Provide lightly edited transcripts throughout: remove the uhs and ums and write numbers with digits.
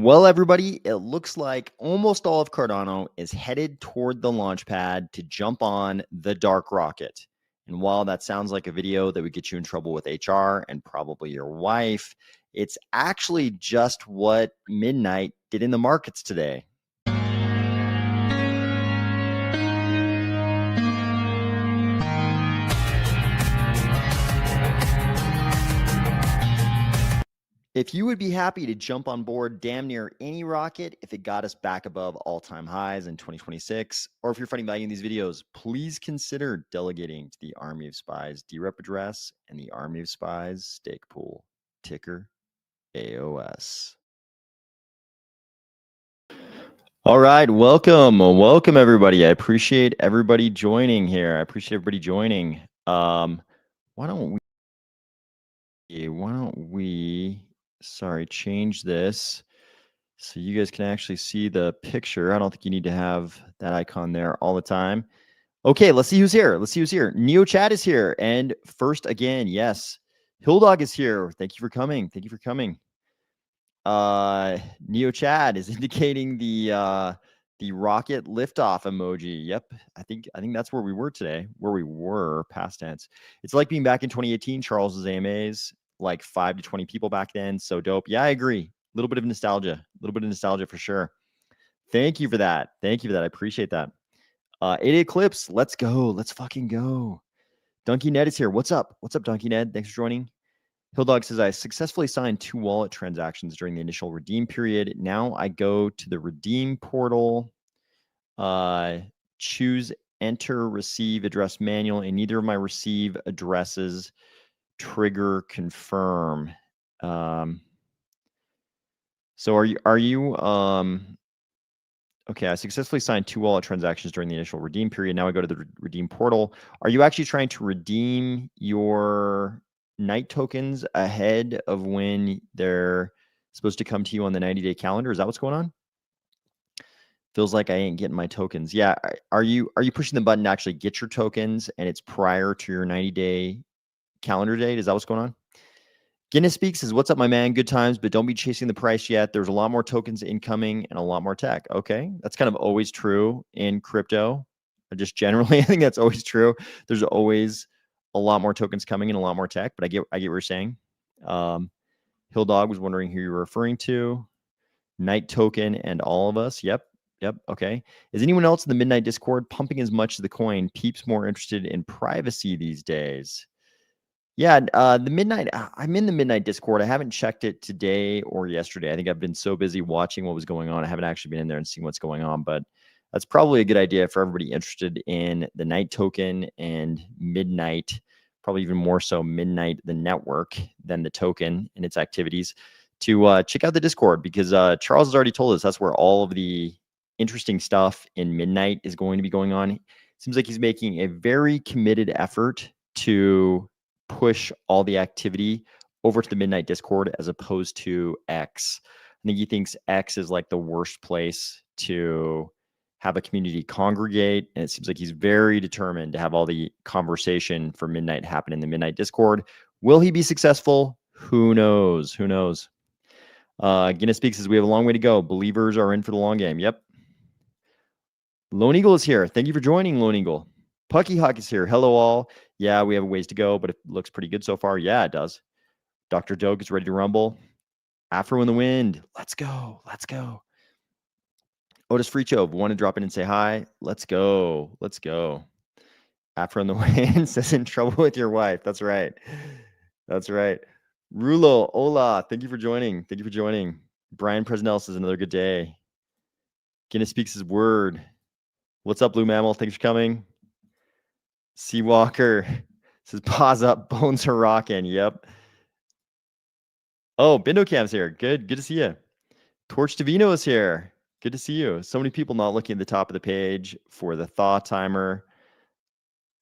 Well, everybody, it looks like almost all of Cardano is headed toward the launch pad to jump on the dark rocket. And while that sounds like a video that would get you in trouble with HR and probably your wife, it's actually just what Midnight did in the markets today. If you would be happy to jump on board damn near any rocket if it got us back above all-time highs in 2026, or if you're finding value in these videos, please consider delegating to the Army of Spies DRep address and the Army of Spies stake pool, ticker AOS. All right, welcome everybody. I appreciate everybody joining here. Why don't we change this so you guys can actually see the picture. I don't think you need to have that icon there all the time. Okay, let's see who's here. Neo Chat is here. And first again, yes, Hilldog is here. Thank you for coming. Neo Chat is indicating the rocket liftoff emoji. Yep, I think that's where we were today. Past tense. It's like being back in 2018. Charles's AMAs, like 5 to 20 people back then. So dope. Yeah, I agree. A little bit of nostalgia for sure. Thank you for that. I appreciate that. 8 Eclipse, let's go. Let's fucking go. Donkey Ned is here. What's up? Donkey Ned? Thanks for joining. Hilldog says, I successfully signed 2 wallet transactions during the initial redeem period. Now I go to the redeem portal, choose enter receive address manual, and neither of my receive addresses trigger confirm. So are you okay, I successfully signed 2 wallet transactions during the initial redeem period. Now I go to the redeem portal. Are you actually trying to redeem your night tokens ahead of when they're supposed to come to you on the 90-day calendar? Is that what's going on? Feels like I ain't getting my tokens. Yeah, are you pushing the button to actually get your tokens and it's prior to your 90-day calendar date? Is that what's going on? Guinness Speaks says, what's up, my man? Good times, but don't be chasing the price yet. There's a lot more tokens incoming and a lot more tech. Okay, that's kind of always true in crypto. Just generally, I think that's always true. There's always a lot more tokens coming and a lot more tech, but I get what you're saying. Hilldog was wondering who you're referring to. Night Token and all of us. Yep. Okay. Is anyone else in the Midnight Discord pumping as much of the coin? Peeps more interested in privacy these days. Yeah, the Midnight, I'm in the Midnight Discord. I haven't checked it today or yesterday. I think I've been so busy watching what was going on. I haven't actually been in there and seen what's going on, but that's probably a good idea for everybody interested in the Night Token and Midnight, probably even more so Midnight, the network, than the token and its activities, to check out the Discord, because Charles has already told us that's where all of the interesting stuff in Midnight is going to be going on. It seems like he's making a very committed effort to push all the activity over to the Midnight Discord as opposed to X. I think he thinks X is like the worst place to have a community congregate, and it seems like he's very determined to have all the conversation for Midnight happen in the Midnight Discord. Will he be successful? Who knows? Guinness Speaks says, we have a long way to go. Believers are in for the long game. Yep. Lone Eagle is here. Thank you for joining, Lone Eagle. Pucky Hawk is here. Hello, all. Yeah, we have a ways to go, but it looks pretty good so far. Yeah, it does. Dr. Doge is ready to rumble. Afro in the wind. Let's go. Otis Freechove, want to drop in and say hi? Let's go. Afro in the wind says, in trouble with your wife. That's right. Rulo, hola. Thank you for joining. Brian Presnell says, another good day. Guinness Speaks his word. What's up, Blue Mammal? Thanks for coming. Seawalker says, pause up, bones are rocking. Yep. Oh, Bindocam's here. Good to see you. Torch Divino is here. Good to see you. So many people not looking at the top of the page for the thaw timer.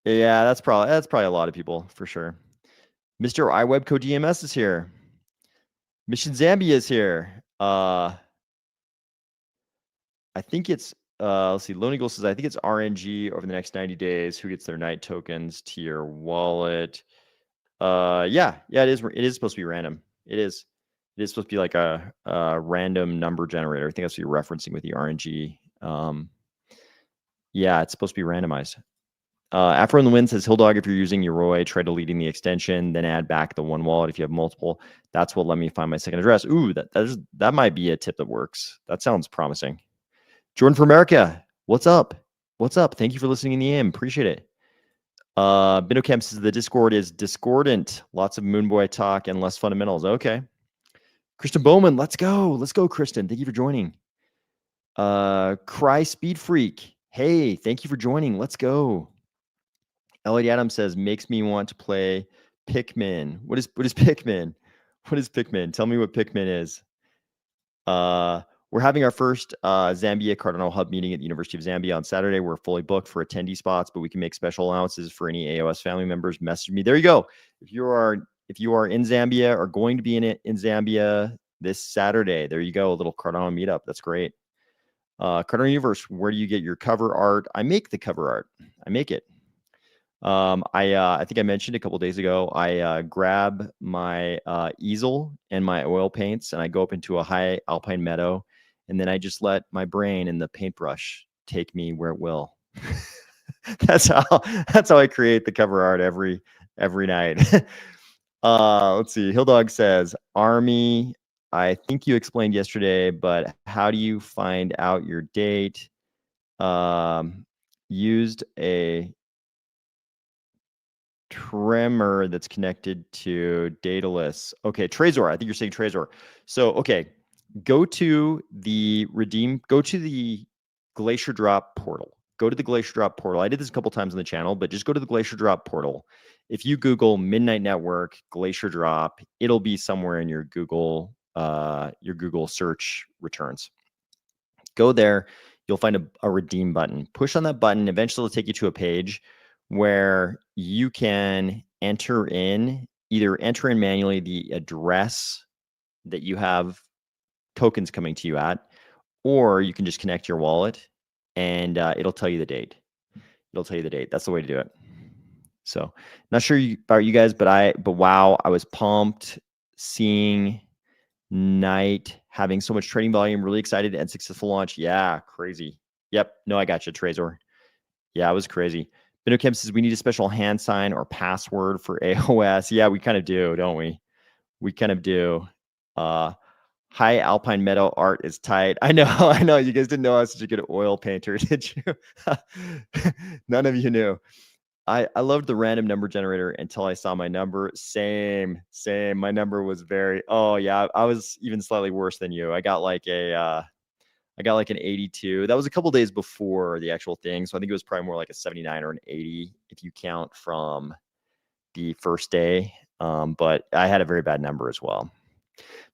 Yeah, that's probably a lot of people for sure. Mr. iWebco DMS is here. Mission Zambia is here. I think it's let's see. Lone Eagle says, I think it's RNG over the next 90 days. Who gets their night tokens to your wallet? Yeah, it is. It is supposed to be random. It is. It is supposed to be like a random number generator. I think that's what you're referencing with the RNG. Yeah, it's supposed to be randomized. Afro in the Wind says, Hilldog, if you're using Yoroi, try deleting the extension, then add back the one wallet if you have multiple. That's what let me find my second address. Ooh, that might be a tip that works. That sounds promising. Jordan for America, what's up? What's up? Thank you for listening in the AM. Appreciate it. Binocam says the Discord is discordant. Lots of Moonboy talk and less fundamentals. Okay. Kristen Bowman, let's go. Let's go, Kristen. Thank you for joining. Cry Speed Freak. Hey, thank you for joining. Let's go. Elliot Adams says, makes me want to play Pikmin. What is Pikmin? What is Pikmin? Tell me what Pikmin is. We're having our first Zambia Cardano Hub meeting at the University of Zambia on Saturday. We're fully booked for attendee spots, but we can make special allowances for any AOS family members. Message me. There you go. If you are in Zambia or going to be in Zambia this Saturday, there you go. A little Cardano meetup. That's great. Cardano Universe, where do you get your cover art? I make the cover art. I make it. I think I mentioned a couple days ago, I grab my easel and my oil paints and I go up into a high alpine meadow and then I just let my brain and the paintbrush take me where it will. That's how I create the cover art every night. Let's see. Hilldog says, Army, I think you explained yesterday, but how do you find out your date? Used a trimmer that's connected to Daedalus. Okay, Trezor. I think you're saying Trezor. So, okay, go to the Glacier Drop portal. Go to the Glacier Drop portal. I did this a couple times on the channel, but just go to the Glacier Drop portal. If you Google Midnight Network Glacier Drop, it'll be somewhere in your Google search returns. Go there. You'll find a redeem button. Push on that button. Eventually, it'll take you to a page where you can enter in manually the address that you have tokens coming to you at, or you can just connect your wallet and it'll tell you the date. That's the way to do it. So not sure about you guys, but wow, I was pumped seeing Night having so much trading volume, really excited and successful launch. Yeah, crazy. Yep. No, I got you, Trezor. Yeah, it was crazy. Binocam says we need a special hand sign or password for AOS. Yeah, we kind of do, don't we? We kind of do. High Alpine Meadow art is tight. I know. You guys didn't know I was such a good oil painter, did you? None of you knew. I loved the random number generator until I saw my number. Same. My number was I was even slightly worse than you. I got like an 82. That was a couple days before the actual thing. So I think it was probably more like a 79 or an 80 if you count from the first day. But I had a very bad number as well.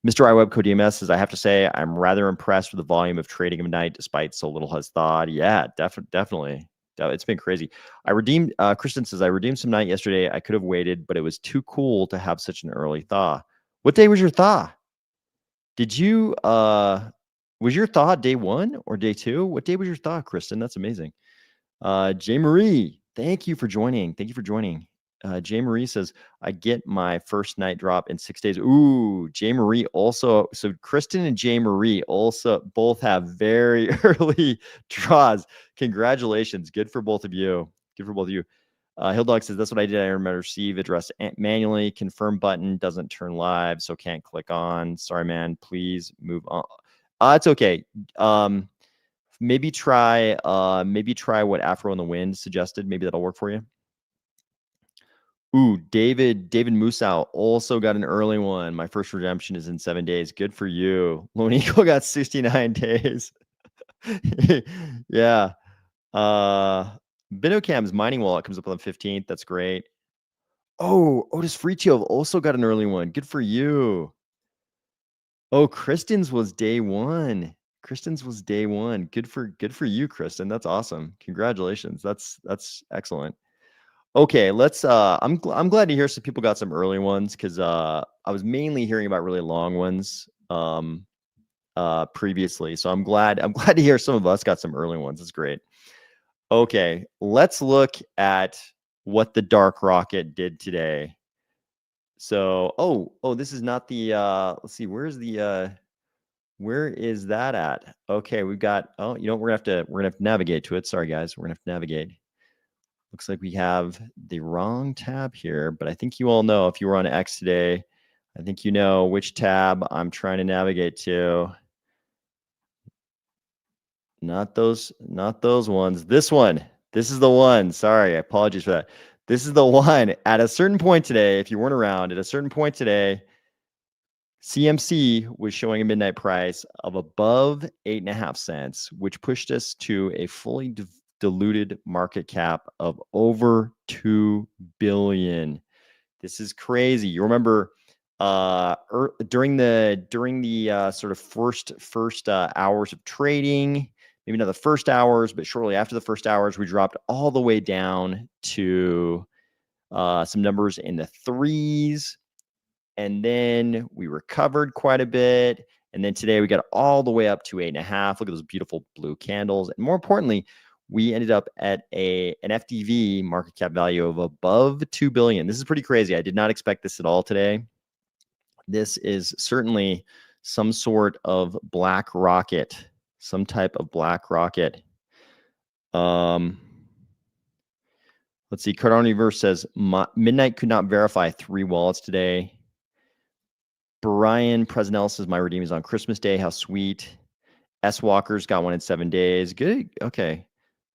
Mr. iWeb CodeMS says, I have to say, I'm rather impressed with the volume of trading of Night despite so little has thawed. Yeah, definitely. It's been crazy. Kristen says, I redeemed some Night yesterday. I could have waited, but it was too cool to have such an early thaw. What day was your thaw? Did you, was your thaw day 1 or day 2? What day was your thaw, Kristen? That's amazing. J. Marie, thank you for joining. J. Marie says, I get my first Night drop in 6 days. Ooh, J. Marie also. So Kristen and J. Marie also both have very early draws. Congratulations. Good for both of you. Hilldog says, that's what I did. I remember receive address manually. Confirm button doesn't turn live, so can't click on. Sorry, man. Please move on. It's okay. Maybe try what Afro in the Wind suggested. Maybe that'll work for you. Ooh, David Musau also got an early one. My first redemption is in 7 days. Good for you. Lone Eagle got 69 days. Yeah. Binocam's mining wallet comes up on the 15th. That's great. Oh, Otis Freetio also got an early one. Good for you. Oh, Kristen's was day 1. Good for you, Kristen. That's awesome. Congratulations. That's excellent. Okay, let's I'm glad to hear some people got some early ones because I was mainly hearing about really long ones previously. So I'm glad to hear some of us got some early ones. It's great. Okay, let's look at what the Dark Rocket did today. So, this is not the, let's see, where is that at? Okay, we've got, we're gonna have to navigate to it. Sorry, guys, we're gonna have to navigate. Looks like we have the wrong tab here, but I think you all know, if you were on X today, I think you know which tab I'm trying to navigate to. Not those ones. This one. This is the one. Sorry, I apologize for that. This is the one. At a certain point today, if you weren't around, at a certain point today, CMC was showing a midnight price of above 8.5 cents, which pushed us to a fully diluted market cap of over 2 billion. This is crazy. You remember during the sort of first hours of trading, maybe not the first hours, but shortly after the first hours, we dropped all the way down to some numbers in the threes. And then we recovered quite a bit. And then today we got all the way up to 8.5. Look at those beautiful blue candles. And more importantly, we ended up at an FDV market cap value of above 2 billion. This is pretty crazy. I did not expect this at all today. This is certainly some sort of black rocket, some type of black rocket. Let's see. Cardano Universe says Midnight could not verify 3 wallets today. Brian Presnell says my redeem is on Christmas Day. How sweet. S Walkers got one in 7 days. Good. Okay.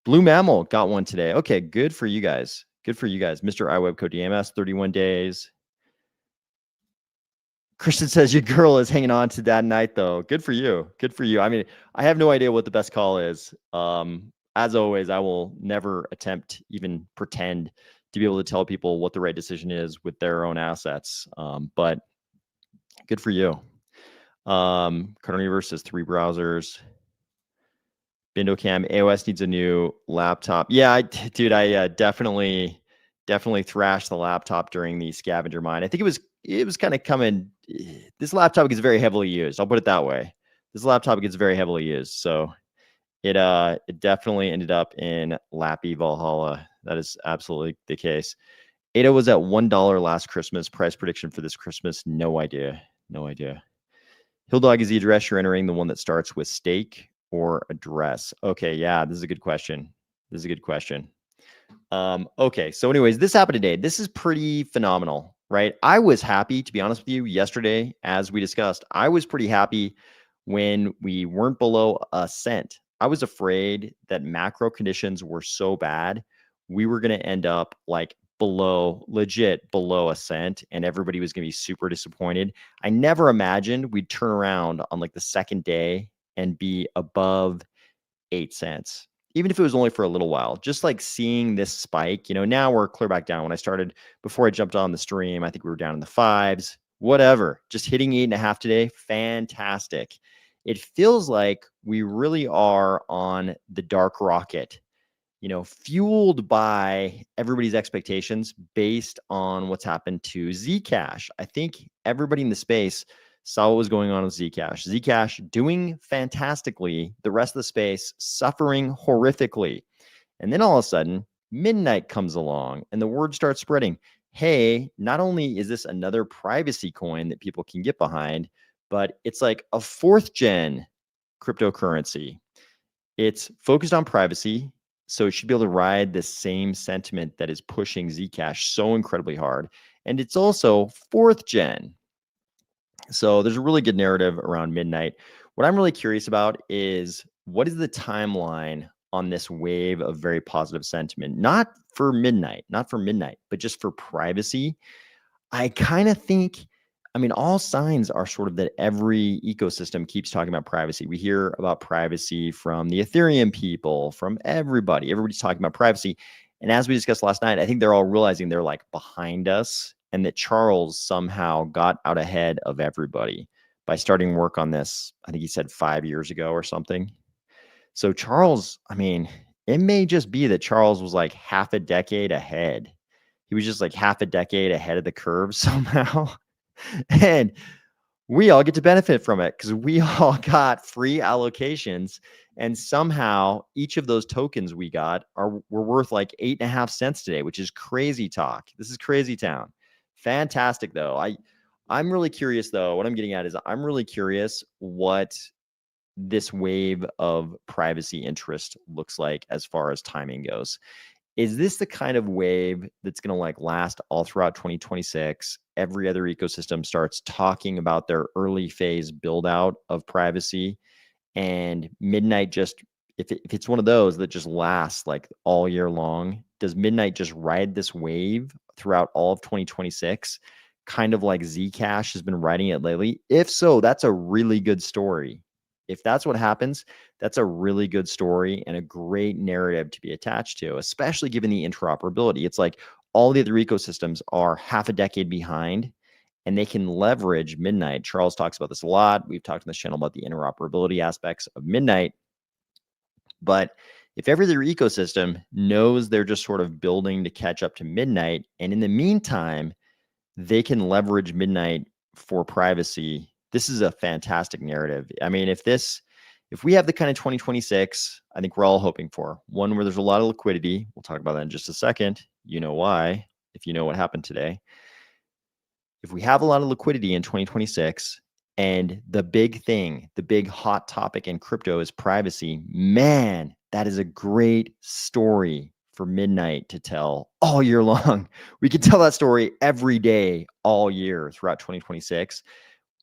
Blue Mammal got one today. Okay. Good for you guys. Good for you guys. Mr. iWebCode DMS, 31 days. Christian says your girl is hanging on to that night, though. Good for you. Good for you. I mean, I have no idea what the best call is. As always, I will never attempt, even pretend to be able to tell people what the right decision is with their own assets. But good for you. Cardano Universe says 3 browsers. BindoCam, AOS needs a new laptop. Yeah, dude, I definitely thrashed the laptop during the scavenger mine. I think it was kind of coming. This laptop gets very heavily used. I'll put it that way. This laptop gets very heavily used. So it definitely ended up in Lappy Valhalla. That is absolutely the case. ADA was at $1 last Christmas. Price prediction for this Christmas, no idea. No idea. Hilldog is the address you're entering, the one that starts with stake or address? Okay, yeah, this is a good question. This is a good question. Okay, so anyways, this happened today. This is pretty phenomenal, right? I was happy, to be honest with you, yesterday, as we discussed, I was pretty happy when we weren't below a cent. I was afraid that macro conditions were so bad, we were going to end up like legit below a cent, and everybody was going to be super disappointed. I never imagined we'd turn around on like the second day and be above 8 cents, even if it was only for a little while. Just like seeing this spike, now we're clear back down. When I started, before I jumped on the stream, I think we were down in the 5s, whatever. Just hitting 8.5 today, fantastic. It feels like we really are on the dark rocket, fueled by everybody's expectations based on what's happened to Zcash. I think everybody in the space saw what was going on with Zcash. Zcash doing fantastically, the rest of the space suffering horrifically. And then all of a sudden, Midnight comes along and the word starts spreading. Hey, not only is this another privacy coin that people can get behind, but it's like a 4th gen cryptocurrency. It's focused on privacy, so it should be able to ride the same sentiment that is pushing Zcash so incredibly hard. And it's also 4th gen. So there's a really good narrative around Midnight. What I'm really curious about is, what is the timeline on this wave of very positive sentiment? Not for Midnight, but just for privacy. I kind of think, all signs are sort of that every ecosystem keeps talking about privacy. We hear about privacy from the Ethereum people, from everybody. Everybody's talking about privacy. And as we discussed last night, I think they're all realizing they're like behind us, and that Charles somehow got out ahead of everybody by starting work on this. I think he said 5 years ago or something. So Charles, it may just be that Charles was like half a decade ahead. He was just like half a decade ahead of the curve somehow. And we all get to benefit from it because we all got free allocations, and somehow each of those tokens we got were worth like 8.5 cents today, which is crazy talk. This is crazy town. Fantastic though. I'm really curious though. What I'm getting at is I'm really curious what this wave of privacy interest looks like as far as timing goes. Is this the kind of wave that's going to like last all throughout 2026? Every other ecosystem starts talking about their early phase build out of privacy, and Midnight just, if it's one of those that just lasts like all year long, does Midnight just ride this wave throughout all of 2026, kind of like Zcash has been riding it lately? If so, that's a really good story. If that's what happens, that's a really good story and a great narrative to be attached to, especially given the interoperability. It's like all the other ecosystems are half a decade behind, and they can leverage Midnight. Charles talks about this a lot. We've talked on this channel about the interoperability aspects of Midnight. But if every other ecosystem knows they're just sort of building to catch up to Midnight, and in the meantime, they can leverage Midnight for privacy, this is a fantastic narrative. I mean, if we have the kind of 2026, I think we're all hoping for, one where there's a lot of liquidity. We'll talk about that in just a second. You know why, if you know what happened today. If we have a lot of liquidity in 2026, and the big thing, the big hot topic in crypto is privacy, man, that is a great story for Midnight to tell all year long. We can tell that story every day, all year throughout 2026.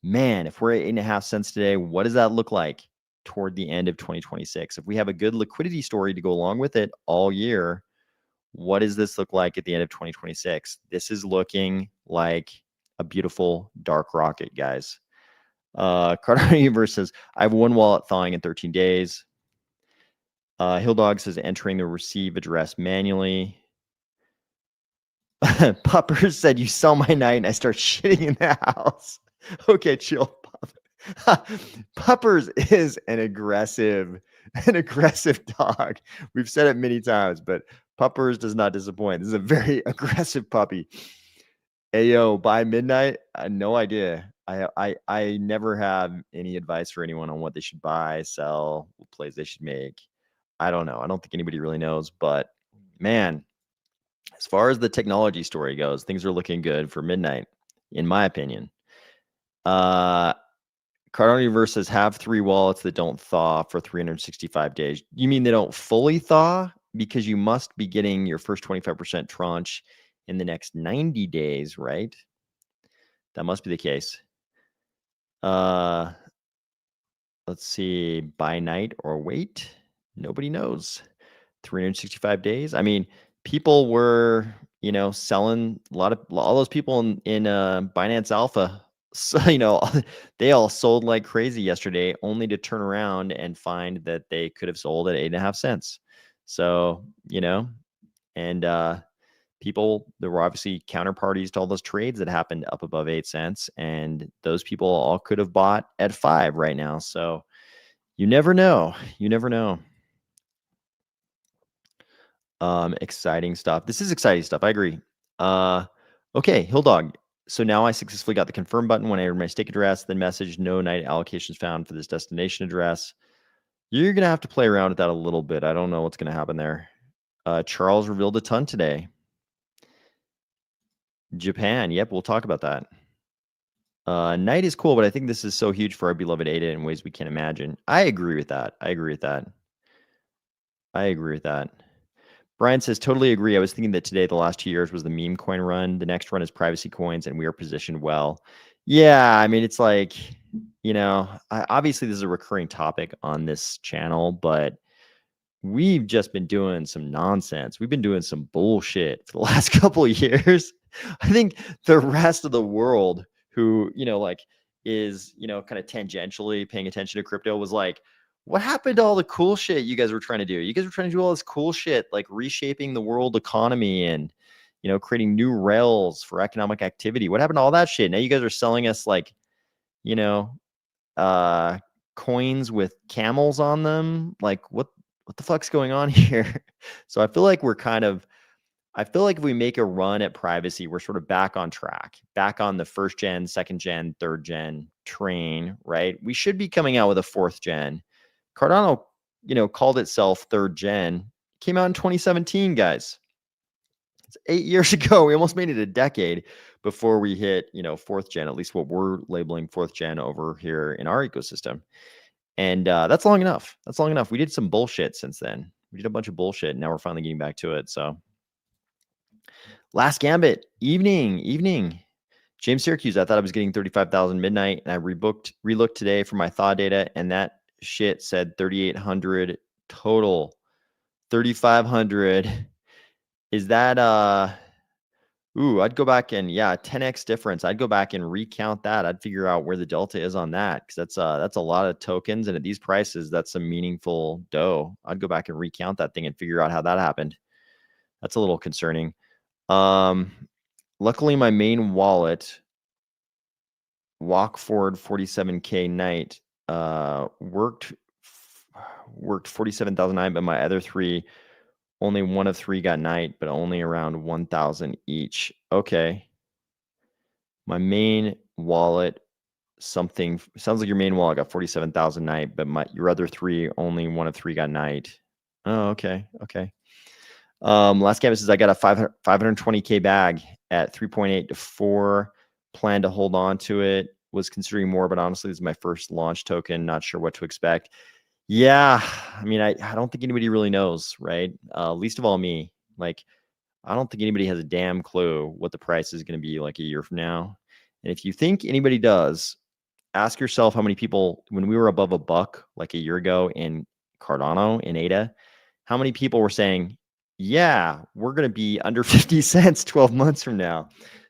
Man, if we're at 8.5 cents today, what does that look like toward the end of 2026? If we have a good liquidity story to go along with it all year, what does this look like at the end of 2026? This is looking like a beautiful dark rocket, guys. Cardano Universe says, I have one wallet thawing in 13 days. Hilldog says, entering the receive address manually. Puppers said, you sell my night and I start shitting in the house. Okay, chill. Puppers is an aggressive dog. We've said it many times, but Puppers does not disappoint. This is a very aggressive puppy. Ayo, by Midnight, no idea. I never have any advice for anyone on what they should buy, sell, what plays they should make. I don't know. I don't think anybody really knows, but man, as far as the technology story goes, things are looking good for Midnight, in my opinion. Cardano Universe says, have 3 wallets that don't thaw for 365 days. You mean they don't fully thaw? Because you must be getting your first 25% tranche in the next 90 days, right? That must be the case. Let's see, buy night or wait. Nobody knows. 365 days. I mean, people were, selling all those people in Binance Alpha. So, they all sold like crazy yesterday, only to turn around and find that they could have sold at 8.5 cents. So, and people, there were obviously counterparties to all those trades that happened up above 8 cents, and those people all could have bought at 5 right now. So you never know. You never know. Exciting stuff. This is exciting stuff. I agree. Okay, Hilldog. So now I successfully got the confirm button when I entered my stake address, then message no night allocations found for this destination address. You're going to have to play around with that a little bit. I don't know what's going to happen there. Charles revealed a ton today. Japan. Yep, we'll talk about that. Night is cool, but I think this is so huge for our beloved ADA in ways we can't imagine. I agree with that. I agree with that. Brian says, totally agree. I was thinking that today, the last 2 years was the meme coin run. The next run is privacy coins, and we are positioned well. Yeah, I mean, it's like, obviously this is a recurring topic on this channel, but we've just been doing some nonsense. We've been doing some bullshit for the last couple of years. I think the rest of the world who, is, kind of tangentially paying attention to crypto was like, what happened to all the cool shit you guys were trying to do? You guys were trying to do all this cool shit, like reshaping the world economy and, creating new rails for economic activity. What happened to all that shit? Now you guys are selling us like, coins with camels on them. Like what the fuck's going on here? So I feel like if we make a run at privacy, we're sort of back on track, back on the first gen, second gen, third gen train, right? We should be coming out with a 4th gen. Cardano, called itself 3rd gen, came out in 2017, guys. It's 8 years ago. We almost made it a decade, before we hit, 4th gen, at least what we're labeling 4th gen over here in our ecosystem. And that's long enough. That's long enough. We did some bullshit since then. We did a bunch of bullshit. And now we're finally getting back to it. So last gambit, evening. James Syracuse, I thought I was getting 35,000 midnight, and I relooked today for my thaw data, and that shit said 3,800 total. 3,500. Is that I'd go back and 10x difference. I'd go back and recount that. I'd figure out where the delta is on that, because that's a lot of tokens, and at these prices, that's some meaningful dough. I'd go back and recount that thing and figure out how that happened. That's a little concerning. Luckily, my main wallet, walk forward 47K night, worked 47,009, but my other three, only one of three got night, but only around 1,000 each. Okay. My main wallet, sounds like your main wallet got 47,000 night, but your other three, only one of three got night. Oh, okay. Last canvas is I got a 520K bag at 3.8 to 4. Plan to hold on to it. Was considering more, but honestly, this is my first launch token. Not sure what to expect. Yeah, I mean, I don't think anybody really knows, right? Least of all me. Like, I don't think anybody has a damn clue what the price is going to be like a year from now. And if you think anybody does, ask yourself how many people, when we were above $1 like a year ago in Cardano, in ADA, how many people were saying, yeah, we're going to be under 50 cents 12 months from now.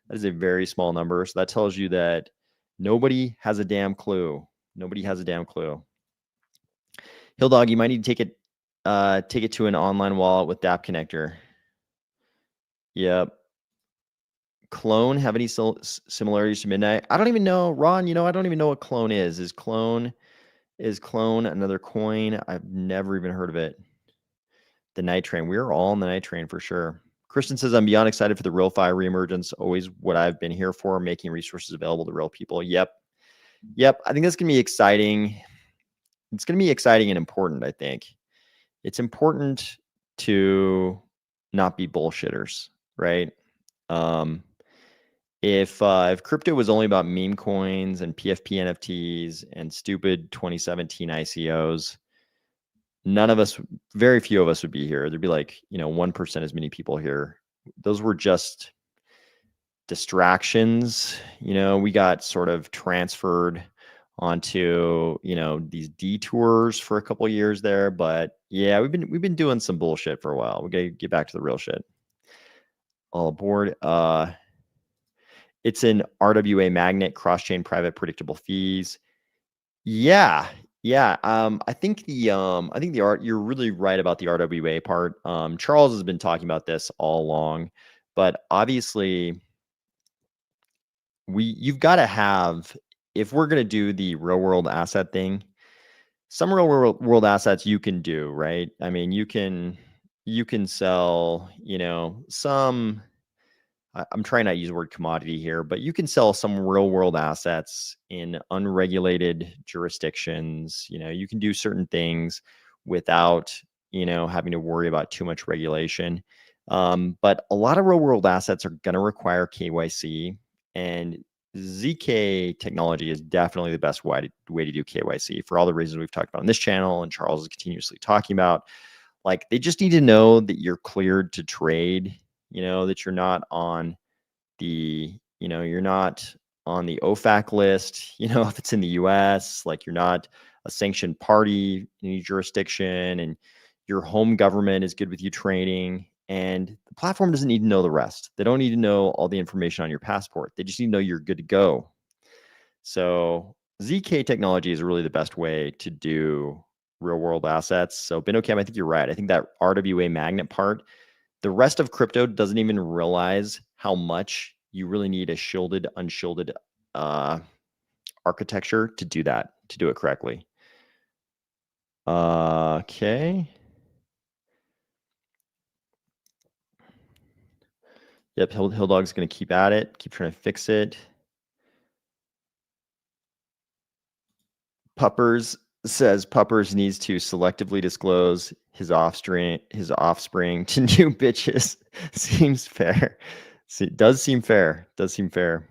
That is a very small number. So that tells you that nobody has a damn clue. Nobody has a damn clue. Hill Dog, you might need to take it to an online wallet with DApp connector. Yep. Clone have any similarities to Midnight? I don't even know, Ron. I don't even know what Clone is. Is Clone another coin? I've never even heard of it. The Night Train. We're all on the Night Train for sure. Kristen says, I'm beyond excited for the RealFi reemergence. Always what I've been here for, making resources available to real people. Yep. I think that's going to be exciting. It's going to be exciting and important, I think. It's important to not be bullshitters, right? If crypto was only about meme coins and PFP NFTs and stupid 2017 ICOs, very few of us would be here. There'd be like, 1% as many people here. Those were just distractions. We got sort of transferred onto, these detours for a couple of years there. But yeah, we've been doing some bullshit for a while. We gotta get back to the real shit. All aboard. It's an RWA magnet, cross-chain private predictable fees. Yeah. I think you're really right about the RWA part. Charles has been talking about this all along, but obviously you've got to have, if we're going to do the real world asset thing, some real world assets you can do, right? I mean, you can sell, some, I'm trying not to use the word commodity here, but you can sell some real world assets in unregulated jurisdictions. You can do certain things without, having to worry about too much regulation. But a lot of real world assets are going to require KYC, and ZK technology is definitely the best way to do KYC for all the reasons we've talked about on this channel and Charles is continuously talking about. Like, they just need to know that you're cleared to trade, that you're not on the, you're not on the OFAC list, if it's in the US, like you're not a sanctioned party in any jurisdiction, and your home government is good with you trading. And the platform doesn't need to know the rest. They don't need to know all the information on your passport. They just need to know you're good to go. So ZK technology is really the best way to do real world assets. So BinoCam, I think you're right. I think that RWA magnet part, the rest of crypto doesn't even realize how much you really need a shielded, unshielded architecture to do that, to do it correctly. Okay. Yep, Hill Dog's going to keep at it, keep trying to fix it. Puppers says Puppers needs to selectively disclose his offspring to new bitches. Seems fair. See, it does seem fair. Does seem fair.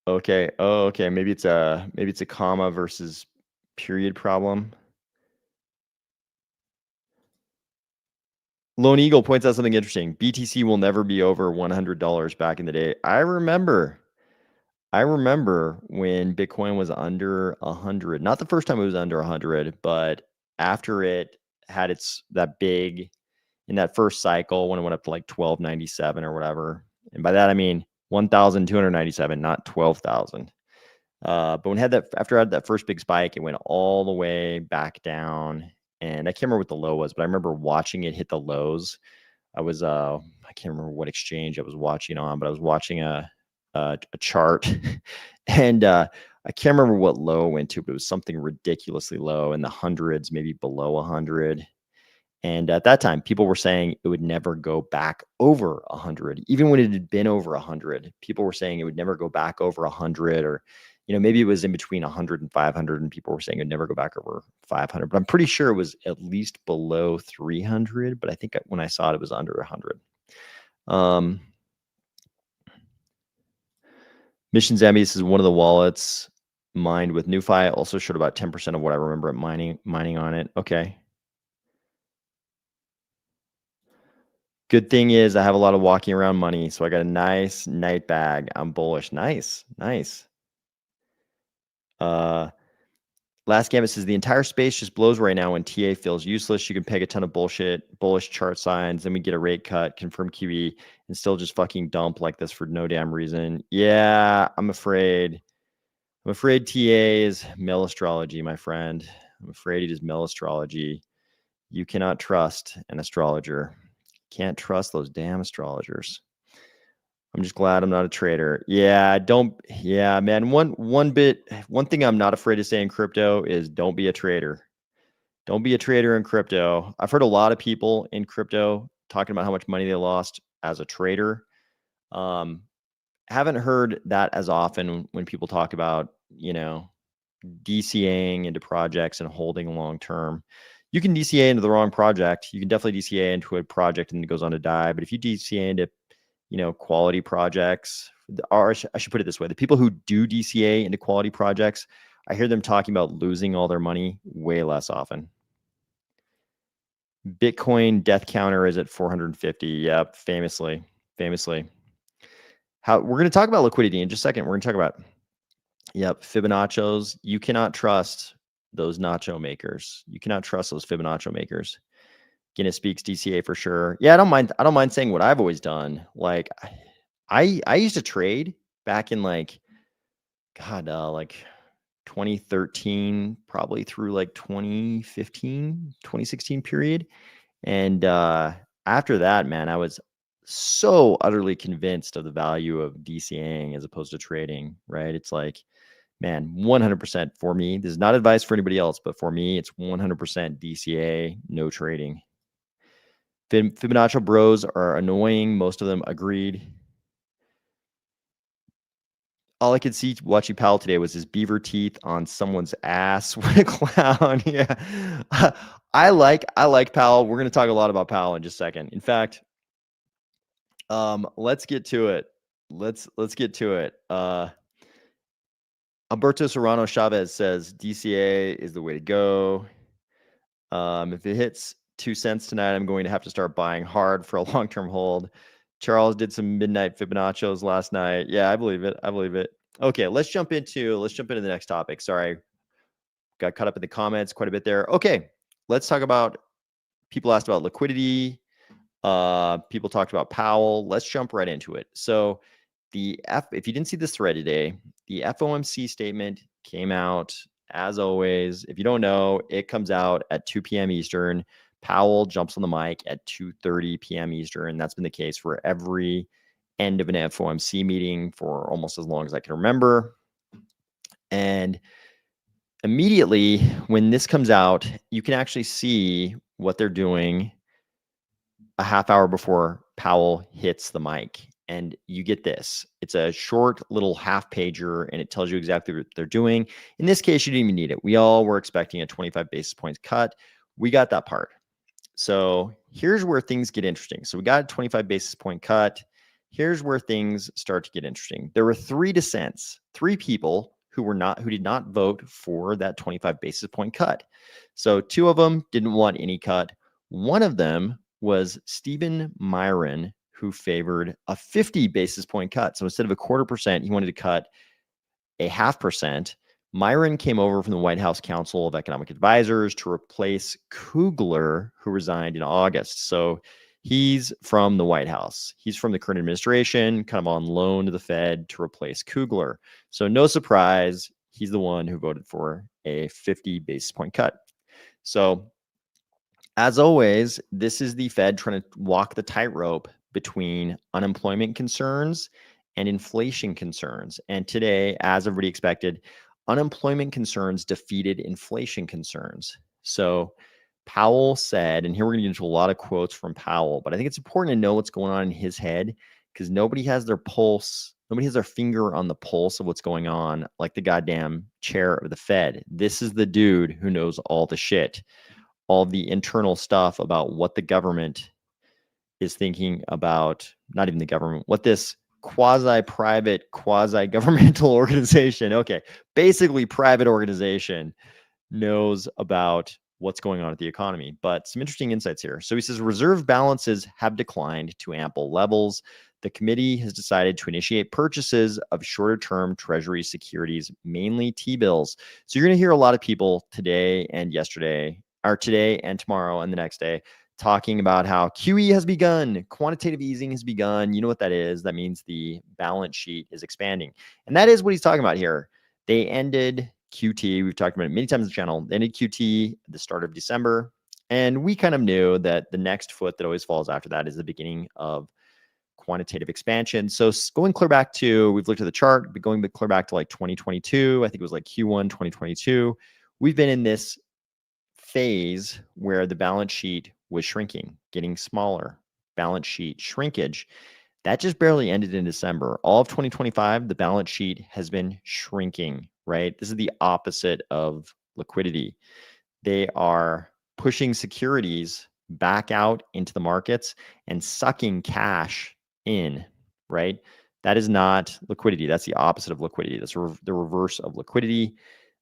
Okay. Oh, okay. Maybe it's a comma versus period problem. Lone Eagle points out something interesting. BTC will never be over $100 back in the day. I remember when Bitcoin was under 100. Not the first time it was under 100, but after it had that big in that first cycle when it went up to like 1297 or whatever. And by that I mean 1,297, not 12,000. But when it had that, after I had that first big spike, it went all the way back down. And I can't remember what the low was, but I remember watching it hit the lows. I was I can't remember what exchange I was watching on, but I was watching a chart, and I can't remember what low it went to, but it was something ridiculously low in the hundreds, maybe below 100. And at that time, people were saying it would never go back over 100. Even when it had been over 100, people were saying it would never go back over 100, or, maybe it was in between 100 and 500, and people were saying it would never go back over 500. But I'm pretty sure it was at least below 300. But I think when I saw it, it was under 100. Mission Zambius is one of the wallets mined with NuFi. Also showed about 10% of what I remember at mining on it. Okay. Good thing is I have a lot of walking around money, so I got a nice night bag. I'm bullish. Nice. Last Gambit says the entire space just blows right now when TA feels useless. You can peg a ton of bullish chart signs, then we get a rate cut, confirm QE, and still just fucking dump like this for no damn reason. Yeah, I'm afraid. TA is male astrology, my friend. I'm afraid it is male astrology. You cannot trust an astrologer. Can't trust those damn astrologers. I'm just glad I'm not a trader. Yeah, man. One thing I'm not afraid to say in crypto is don't be a trader. Don't be a trader in crypto. I've heard a lot of people in crypto talking about how much money they lost as a trader. Haven't heard that as often when people talk about, DCAing into projects and holding long term. You can DCA into the wrong project. You can definitely DCA into a project and it goes on to die. But if you DCA into, quality projects, or I should put it this way, the people who do DCA into quality projects, I hear them talking about losing all their money way less often. Bitcoin death counter is at 450. Yep, famously. We're going to talk about liquidity in just a second. We're going to talk about Fibonacci's. You cannot trust those nacho makers. You cannot trust those Fibonacci makers. Guinness speaks DCA for sure. Yeah, I don't mind saying what I've always done. Like I used to trade back in like 2013, probably through like 2015, 2016 period. And after that, man, I was so utterly convinced of the value of DCAing as opposed to trading, right? It's like, man, 100% for me. This is not advice for anybody else, but for me, it's 100% DCA, no trading. Fibonacci bros are annoying. Most of them agreed. All I could see watching Powell today was his beaver teeth on someone's ass. What a clown. Yeah. I like Powell. We're going to talk a lot about Powell in just a second. In fact, let's get to it. Let's get to it. Alberto Serrano Chavez says DCA is the way to go. If it hits 2 cents tonight, I'm going to have to start buying hard for a long-term hold. Charles did some midnight Fibonacci's last night. Yeah, I believe it. Okay, let's jump into the next topic. Sorry, got caught up in the comments quite a bit there. Okay, let's talk about, people asked about liquidity. People talked about Powell. Let's jump right into it. So if you didn't see this thread today, the FOMC statement came out as always. If you don't know, it comes out at 2 p.m. Eastern. Powell jumps on the mic at 2:30 p.m. Eastern. That's been the case for every end of an FOMC meeting for almost as long as I can remember. And immediately when this comes out, you can actually see what they're doing a half hour before Powell hits the mic. And you get this. It's a short little half pager and it tells you exactly what they're doing. In this case, you didn't even need it. We all were expecting a 25 basis points cut. We got that part. So here's where things get interesting. So we got a 25 basis point cut. Here's where things start to get interesting. There were 3 dissents, 3 people who did not vote for that 25 basis point cut. So 2 of them didn't want any cut. One of them was Stephen Myron, who favored a 50 basis point cut. So instead of 0.25%, he wanted to cut a 0.5%. Myron came over from the White House Council of Economic Advisors to replace Kugler, who resigned in August. So he's from the White House. He's from the current administration, kind of on loan to the Fed to replace Kugler. So no surprise, he's the one who voted for a 50 basis point cut. So as always, this is the Fed trying to walk the tightrope between unemployment concerns and inflation concerns. And today, as everybody expected, unemployment concerns defeated inflation concerns. So Powell said, and here we're going to get into a lot of quotes from Powell, but I think it's important to know what's going on in his head because nobody has their pulse, nobody has their finger on the pulse of what's going on like the goddamn chair of the Fed. This is the dude who knows all the shit, all the internal stuff about what the government is thinking about, not even the government, what this quasi-private, quasi-governmental organization, okay, basically private organization knows about what's going on with the economy. But some interesting insights here. So he says reserve balances have declined to ample levels. The committee has decided to initiate purchases of shorter-term Treasury securities, mainly T-bills. So you're going to hear a lot of people today and yesterday, or today and tomorrow and the next day, talking about how QE has begun, quantitative easing has begun. You know what that is? That means the balance sheet is expanding. And that is what he's talking about here. They ended QT. We've talked about it many times on the channel. They ended QT at the start of December. And we kind of knew that the next foot that always falls after that is the beginning of quantitative expansion. So going clear back to, we've looked at the chart, but going clear back to like 2022, I think it was like Q1 2022, we've been in this phase where the balance sheet was shrinking, getting smaller, balance sheet shrinkage. That just barely ended in December. All of 2025, the balance sheet has been shrinking, right? This is the opposite of liquidity. They are pushing securities back out into the markets and sucking cash in, right? That is not liquidity. That's the opposite of liquidity. That's the reverse of liquidity.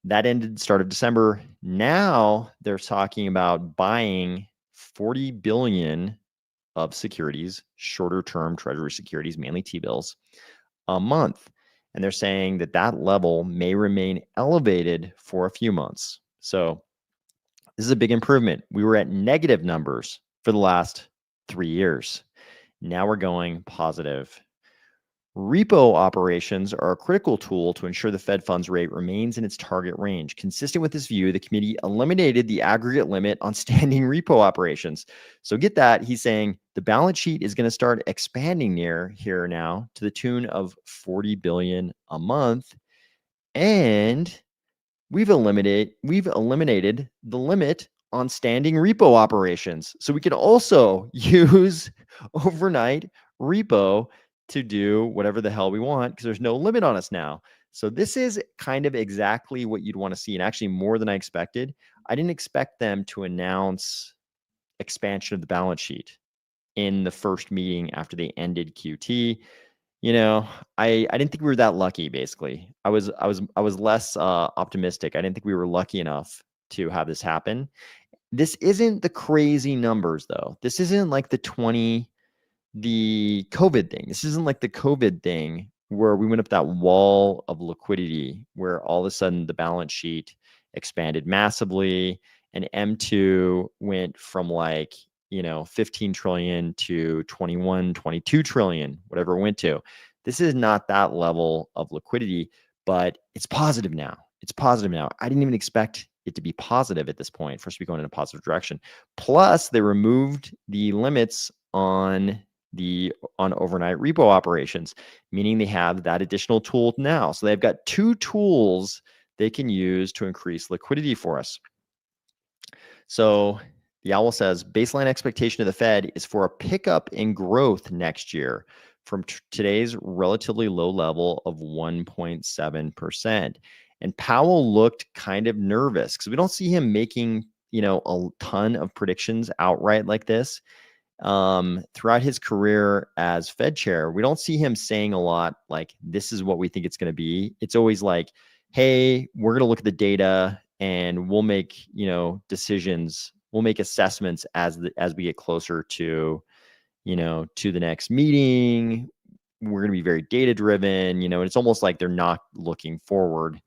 That ended start of December. Now they're talking about buying 40 billion of securities, shorter term Treasury securities, mainly T-bills, a month. And they're saying that that level may remain elevated for a few months. So this is a big improvement. We were at negative numbers for the last 3 years. Now we're going positive. Repo operations are a critical tool to ensure the Fed funds rate remains in its target range. Consistent with this view, the committee eliminated the aggregate limit on standing repo operations. So get that. He's saying the balance sheet is going to start expanding here now to the tune of 40 billion a month. And we've eliminated the limit on standing repo operations. So we can also use overnight repo to do whatever the hell we want because there's no limit on us now. So this is kind of exactly what you'd want to see, and actually more than I expected. I didn't expect them to announce expansion of the balance sheet in the first meeting after they ended QT. You know, I didn't think we were that lucky. Basically, I was less optimistic. I didn't think we were lucky enough to have this happen. This isn't the crazy numbers though. This isn't like the COVID thing. This isn't like the COVID thing where we went up that wall of liquidity where all of a sudden the balance sheet expanded massively and M2 went from like, 15 trillion to 21, 22 trillion, whatever it went to. This is not that level of liquidity, but it's positive now. It's positive now. I didn't even expect it to be positive at this point for us to be going in a positive direction. Plus, they removed the limits on overnight repo operations, meaning they have that additional tool now. So they've got 2 tools they can use to increase liquidity for us. So the owl says baseline expectation of the Fed is for a pickup in growth next year from today's relatively low level of 1.7%. And Powell looked kind of nervous because we don't see him making a ton of predictions outright like this. Throughout his career as Fed chair, we don't see him saying a lot like, this is what we think it's going to be. It's always like, hey, we're going to look at the data and we'll make, decisions. We'll make assessments as we get closer to the next meeting. We're going to be very data driven, and it's almost like they're not looking forward,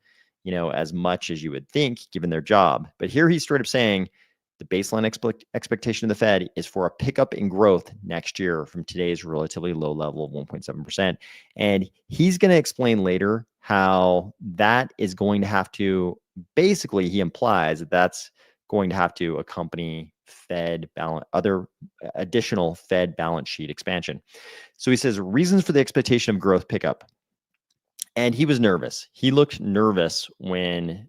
as much as you would think given their job. But here he's straight up saying, the baseline expectation of the Fed is for a pickup in growth next year from today's relatively low level of 1.7%. And he's going to explain later how that is going to have to, basically, he implies that that's going to have to accompany other additional Fed balance sheet expansion. So he says reasons for the expectation of growth pickup. And he was nervous. He looked nervous when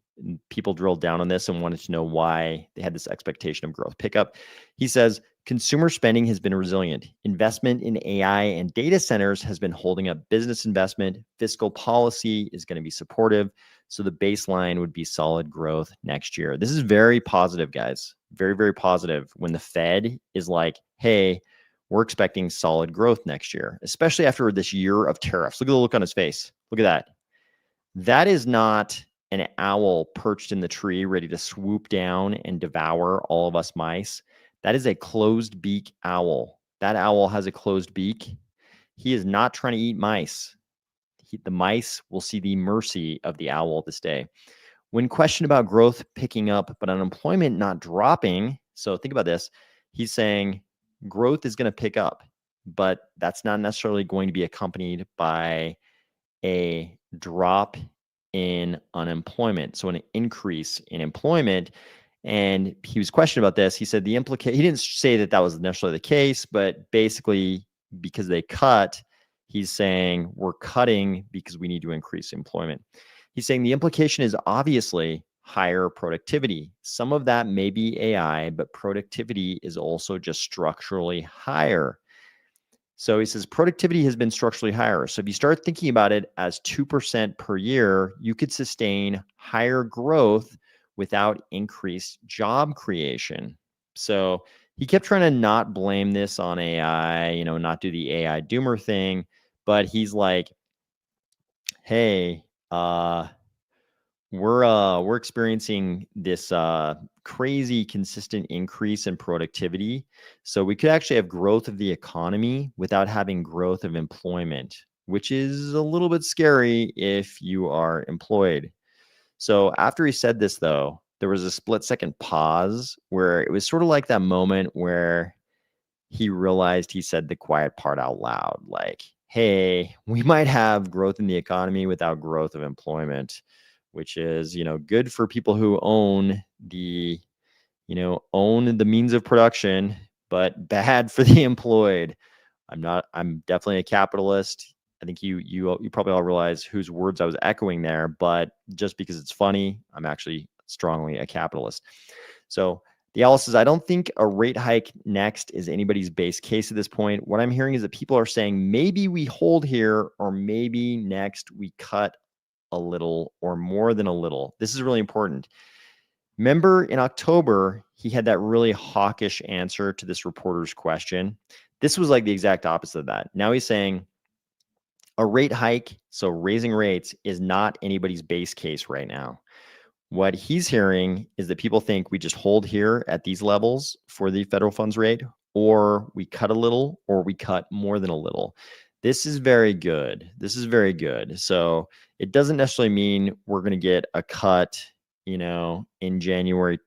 people drilled down on this and wanted to know why they had this expectation of growth pickup. He says consumer spending has been resilient. Investment in AI and data centers has been holding up business investment. Fiscal policy is going to be supportive. So the baseline would be solid growth next year. This is very positive, guys. Very, very positive when the Fed is like, hey, we're expecting solid growth next year, especially after this year of tariffs. Look at the look on his face. Look at that. That is not an owl perched in the tree ready to swoop down and devour all of us mice. That is a closed beak owl. That owl has a closed beak. He is not trying to eat mice. The mice will see the mercy of the owl this day. When questioned about growth picking up, but unemployment not dropping, so think about this, he's saying growth is going to pick up, but that's not necessarily going to be accompanied by a drop in unemployment. So an increase in employment. And he was questioned about this. He said he didn't say that was necessarily the case, but basically because they cut, he's saying we're cutting because we need to increase employment. He's saying the implication is obviously higher productivity. Some of that may be AI, but productivity is also just structurally higher. So he says productivity has been structurally higher. So if you start thinking about it as 2% per year, you could sustain higher growth without increased job creation. So he kept trying to not blame this on AI, not do the AI doomer thing, but he's like, hey, we're experiencing this crazy consistent increase in productivity. So we could actually have growth of the economy without having growth of employment, which is a little bit scary if you are employed. So after he said this, though, there was a split-second pause where it was sort of like that moment where he realized he said the quiet part out loud, like, hey, we might have growth in the economy without growth of employment, which is, good for people who own the means of production, but bad for the employed. I'm definitely a capitalist. I think you probably all realize whose words I was echoing there, but just because it's funny, I'm actually strongly a capitalist. So the owl says, I don't think a rate hike next is anybody's base case at this point. What I'm hearing is that people are saying maybe we hold here, or maybe next we cut a little or more than a little. This is really important. Remember in October, he had that really hawkish answer to this reporter's question. This was like the exact opposite of that. Now he's saying a rate hike, so raising rates, is not anybody's base case right now. What he's hearing is that people think we just hold here at these levels for the federal funds rate, or we cut a little, or we cut more than a little. This is very good. This is very good. So it doesn't necessarily mean we're going to get a cut, in January,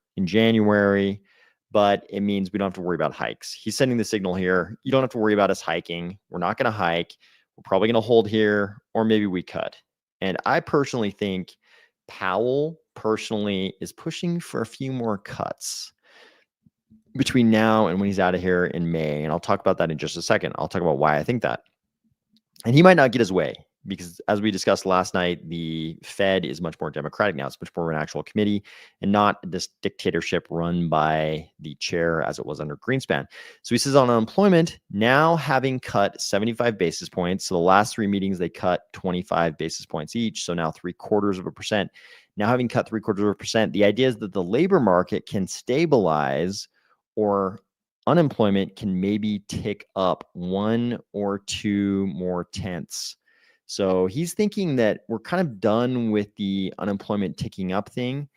but it means we don't have to worry about hikes. He's sending the signal here. You don't have to worry about us hiking. We're not going to hike. We're probably going to hold here, or maybe we cut. And I personally think Powell is pushing for a few more cuts between now and when he's out of here in May. And I'll talk about that in just a second. I'll talk about why I think that. And he might not get his way. because as we discussed last night, the Fed is much more democratic now. It's much more of an actual committee and not this dictatorship run by the chair as it was under Greenspan. So he says on unemployment, now having cut 75 basis points, so the last 3 meetings, they cut 25 basis points each. So now 0.75%. Now having cut 0.75%, the idea is that the labor market can stabilize or unemployment can maybe tick up 1 or 2 more tenths. So he's thinking that we're kind of done with the unemployment ticking up thing.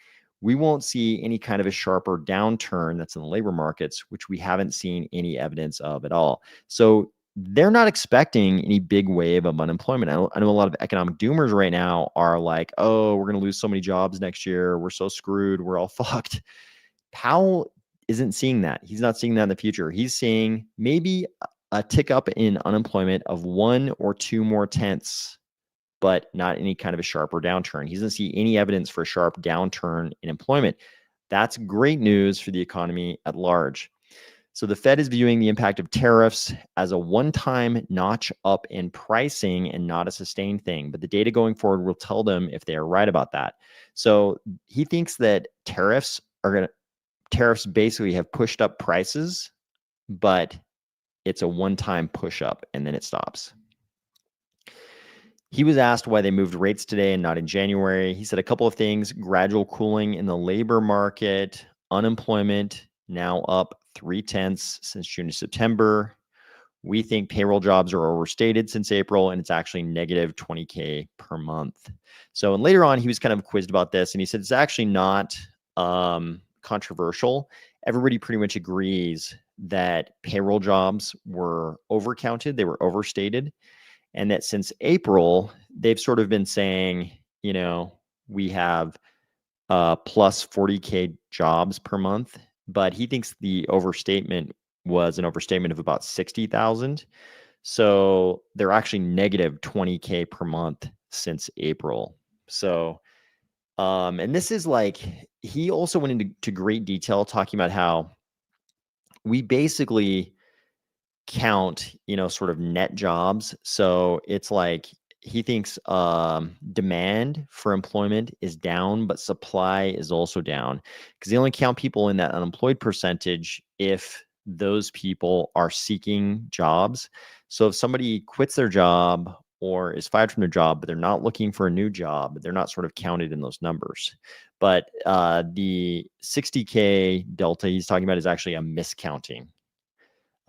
We won't see any kind of a sharper downturn that's in the labor markets, which we haven't seen any evidence of at all. So they're not expecting any big wave of unemployment. I know a lot of economic doomers right now are like, oh, we're going to lose so many jobs next year. We're so screwed. We're all fucked. Powell isn't seeing that. He's not seeing that in the future. He's seeing maybe a tick up in unemployment of 1 or 2 more tenths, but not any kind of a sharper downturn. He doesn't see any evidence for a sharp downturn in employment. That's great news for the economy at large. So the Fed is viewing the impact of tariffs as a one-time notch up in pricing and not a sustained thing. But the data going forward will tell them if they are right about that. So he thinks that tariffs basically have pushed up prices, but it's a one-time push up and then it stops. He was asked why they moved rates today and not in January. He said a couple of things: gradual cooling in the labor market, unemployment now up 0.3 since June to September. We think payroll jobs are overstated since April, and it's actually negative 20K per month. So, and later on, he was kind of quizzed about this, and he said it's actually not controversial. Everybody pretty much agrees that payroll jobs were overcounted, they were overstated, and that since April, they've sort of been saying, you know, we have plus 40K jobs per month, but he thinks the overstatement was an overstatement of about 60,000. So they're actually negative 20K per month since April. So, and this is like, he also went into great detail talking about how we basically count, you know, sort of net jobs. So it's like he thinks demand for employment is down, but supply is also down because they only count people in that unemployed percentage if those people are seeking jobs. So if somebody quits their job or is fired from their job, but they're not looking for a new job, they're not sort of counted in those numbers. But the 60K delta he's talking about is actually a miscounting.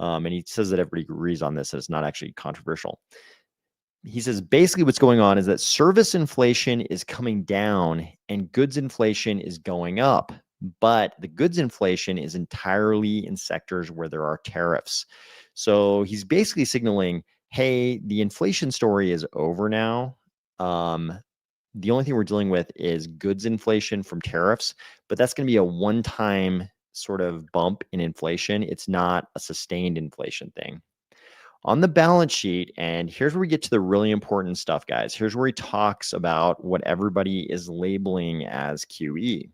And he says that everybody agrees on this, that it's not actually controversial. He says basically what's going on is that service inflation is coming down and goods inflation is going up. But the goods inflation is entirely in sectors where there are tariffs. So he's basically signaling, hey, the inflation story is over now. The only thing we're dealing with is goods inflation from tariffs, but that's going to be a one-time sort of bump in inflation. It's not a sustained inflation thing. On the balance sheet, and here's where we get to the really important stuff, guys. Here's where he talks about what everybody is labeling as QE.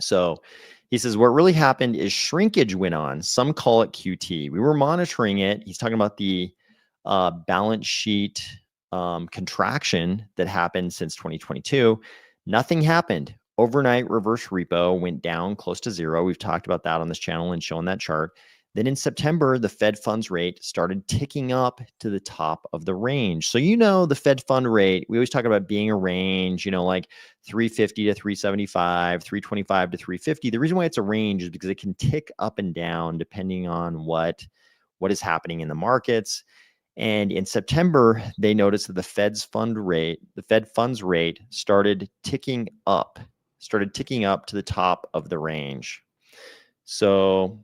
So he says what really happened is shrinkage went on. Some call it QT. We were monitoring it. He's talking about the balance sheet contraction that happened since 2022. Nothing happened. Overnight reverse repo went down close to zero. We've talked about that on this channel and shown that chart. Then in September, the Fed funds rate started ticking up to the top of the range. So, you know, the Fed fund rate, we always talk about being a range, you know, like 350 to 375, 325 to 350. The reason why it's a range is because it can tick up and down depending on what is happening in the markets. And in September, they noticed that the Fed funds rate started ticking up to the top of the range. So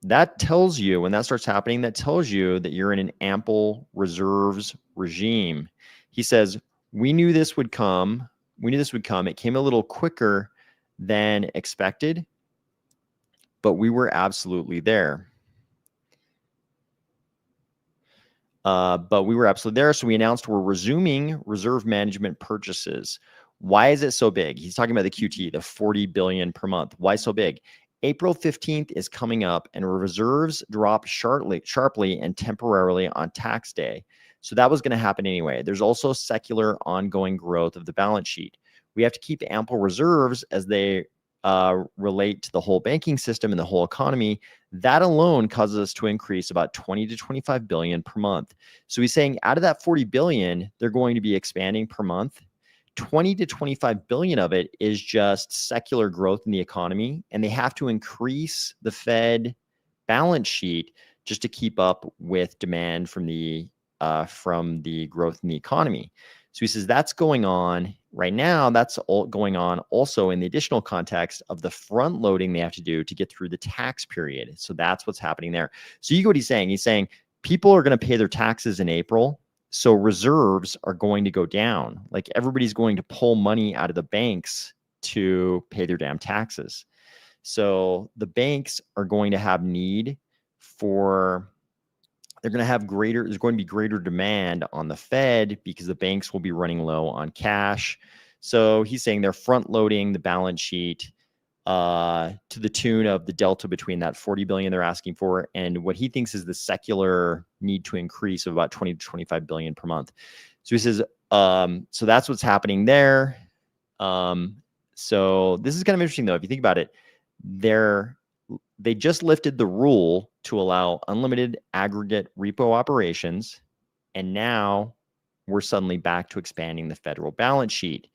that tells you, when that starts happening, that tells you that you're in an ample reserves regime. He says, we knew this would come. It came a little quicker than expected, but we were absolutely there. So we announced we're resuming reserve management purchases. Why is it so big? He's talking about the QT, the 40 billion per month. Why so big? April 15th is coming up and reserves drop sharply and temporarily on tax day. So that was going to happen anyway. There's also secular ongoing growth of the balance sheet. We have to keep ample reserves as they relate to the whole banking system and the whole economy. That alone causes us to increase about 20 to 25 billion per month. So he's saying out of that 40 billion, they're going to be expanding per month. 20 to 25 billion of it is just secular growth in the economy, and they have to increase the Fed balance sheet just to keep up with demand from the growth in the economy. So he says that's going on right now. That's all going on also in the additional context of the front loading they have to do to get through the tax period. So that's what's happening there. So you get what he's saying. He's saying people are going to pay their taxes in April. So reserves are going to go down. Like everybody's going to pull money out of the banks to pay their damn taxes. So the banks are going to have need for, they're going to have greater, there's going to be greater demand on the Fed because the banks will be running low on cash. So he's saying they're front loading the balance sheet to the tune of the delta between that 40 billion they're asking for and what he thinks is the secular need to increase of about 20 to 25 billion per month. So he says, so that's what's happening there. So this is kind of interesting though. If you think about it, they just lifted the rule to allow unlimited aggregate repo operations. And now we're suddenly back to expanding the federal balance sheet.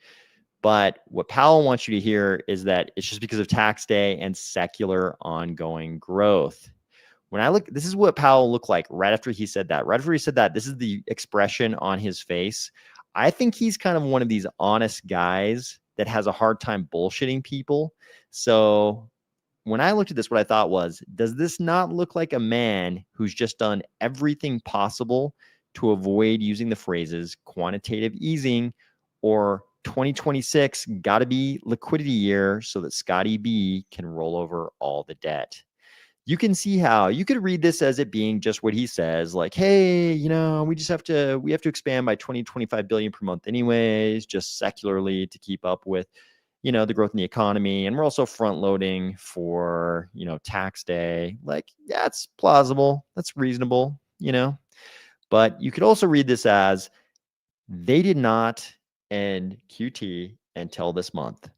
But what Powell wants you to hear is that it's just because of tax day and secular ongoing growth. When I look, this is what Powell looked like right after he said that. Right after he said that, this is the expression on his face. I think he's kind of one of these honest guys that has a hard time bullshitting people. So when I looked at this, what I thought was, does this not look like a man who's just done everything possible to avoid using the phrases quantitative easing or 2026 got to be liquidity year so that Scotty B can roll over all the debt? You can see how you could read this as it being just what he says, like, hey, you know, we have to expand by 20, 25 billion per month anyways, just secularly to keep up with, you know, the growth in the economy. And we're also front loading for, you know, tax day. Like, yeah, it's plausible. That's reasonable, you know, but you could also read this as they did not end QT until this month.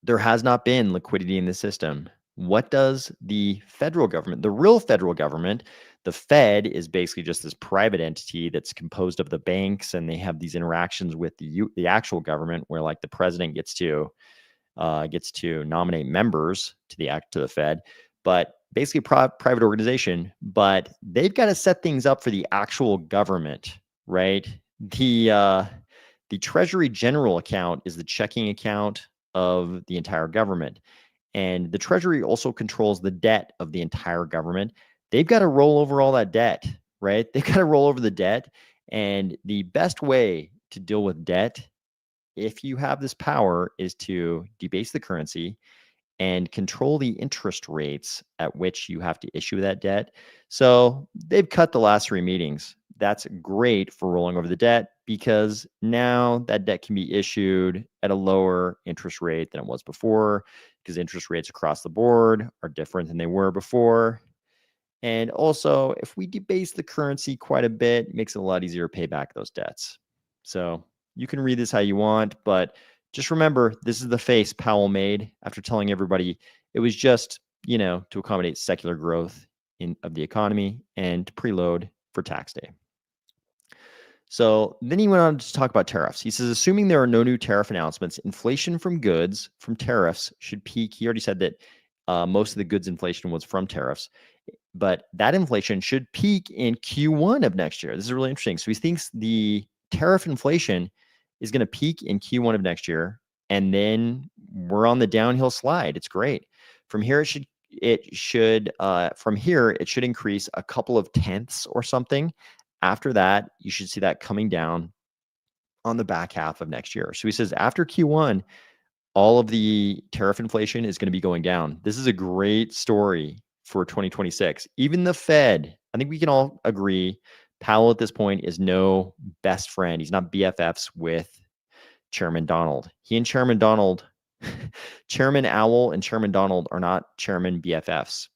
There has not been liquidity in the system. What does the federal government, the real federal government, the Fed is basically just this private entity that's composed of the banks, and they have these interactions with the actual government, where like the president gets to nominate members to the Fed, but basically private organization. But they've got to set things up for the actual government, right? The Treasury General account is the checking account of the entire government. And the Treasury also controls the debt of the entire government. They've got to roll over all that debt, right? They've got to roll over the debt. And the best way to deal with debt, if you have this power, is to debase the currency and control the interest rates at which you have to issue that debt. So they've cut the last 3 meetings. That's great for rolling over the debt because now that debt can be issued at a lower interest rate than it was before, because interest rates across the board are different than they were before. And also, if we debase the currency quite a bit, it makes it a lot easier to pay back those debts. So you can read this how you want, but just remember, this is the face Powell made after telling everybody it was just, you know, to accommodate secular growth of the economy and to preload for tax day. So then he went on to talk about tariffs. He says, assuming there are no new tariff announcements, inflation from goods from tariffs should peak. He already said that most of the goods inflation was from tariffs, but that inflation should peak in Q1 of next year. This is really interesting. So he thinks the tariff inflation is going to peak in Q1 of next year, and then we're on the downhill slide. It's great. From here, it should increase a couple of tenths or something. After that, you should see that coming down on the back half of next year. So he says after Q1, all of the tariff inflation is going to be going down. This is a great story for 2026. Even the Fed, I think we can all agree, Powell at this point is no best friend. He's not BFFs with Chairman Donald. He and Chairman Donald, Chairman Owl and Chairman Donald are not Chairman BFFs.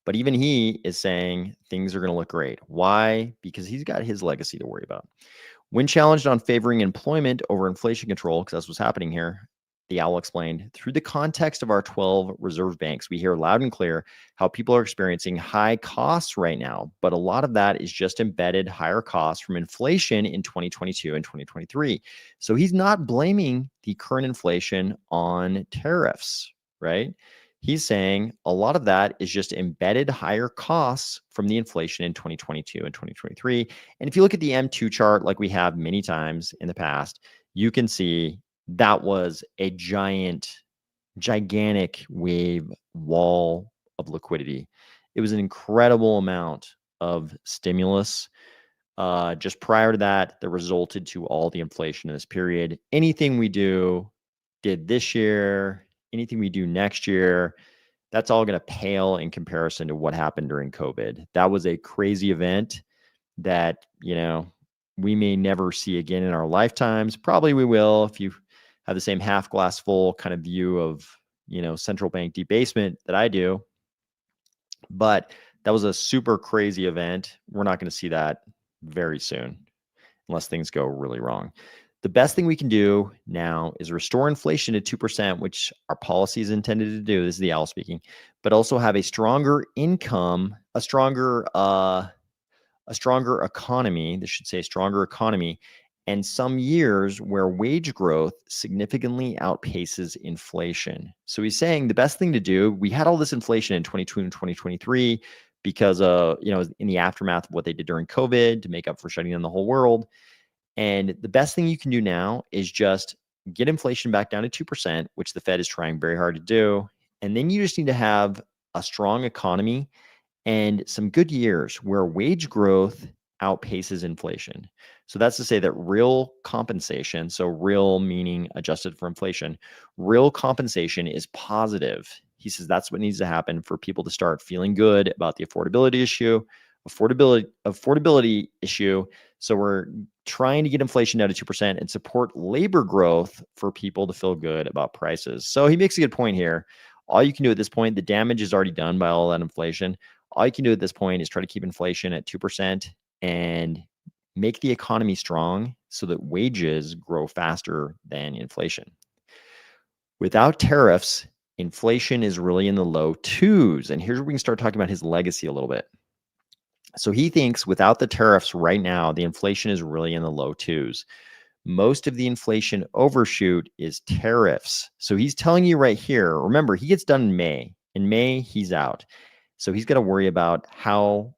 But even he is saying things are going to look great. Why? Because he's got his legacy to worry about. When challenged on favoring employment over inflation control, because that's what's happening here, the owl explained, through the context of our 12 reserve banks, we hear loud and clear how people are experiencing high costs right now, but a lot of that is just embedded higher costs from inflation in 2022 and 2023. So he's not blaming the current inflation on tariffs, right? He's saying a lot of that is just embedded higher costs from the inflation in 2022 and 2023. And if you look at the M2 chart, like we have many times in the past, you can see that was a gigantic wave wall of liquidity. It was an incredible amount of stimulus. Just prior to that resulted to all the inflation in this period. Anything we did this year, anything we do next year, that's all going to pale in comparison to what happened during COVID. That was a crazy event that, we may never see again in our lifetimes. Probably we will if you have the same half glass full kind of view of, central bank debasement that I do. But that was a super crazy event. We're not going to see that very soon unless things go really wrong. The best thing we can do now is restore inflation to 2%, which our policy is intended to do. This is the owl speaking, but also have a stronger income, a stronger economy. This should say stronger economy, and some years where wage growth significantly outpaces inflation. So he's saying the best thing to do, we had all this inflation in 2022 and 2023 because in the aftermath of what they did during COVID to make up for shutting down the whole world. And the best thing you can do now is just get inflation back down to 2%, which the Fed is trying very hard to do. And then you just need to have a strong economy and some good years where wage growth outpaces inflation. So that's to say that real compensation, so real meaning adjusted for inflation, real compensation is positive. He says that's what needs to happen for people to start feeling good about the affordability issue. So we're trying to get inflation down to 2% and support labor growth for people to feel good about prices. So he makes a good point here. All you can do at this point, the damage is already done by all that inflation. All you can do at this point is try to keep inflation at 2% and make the economy strong so that wages grow faster than inflation. Without tariffs, inflation is really in the low twos. And here's where we can start talking about his legacy a little bit. So he thinks without the tariffs right now, the inflation is really in the low twos. Most of the inflation overshoot is tariffs. So he's telling you right here, remember, he gets done in May. In May, he's out. So he's got to worry about how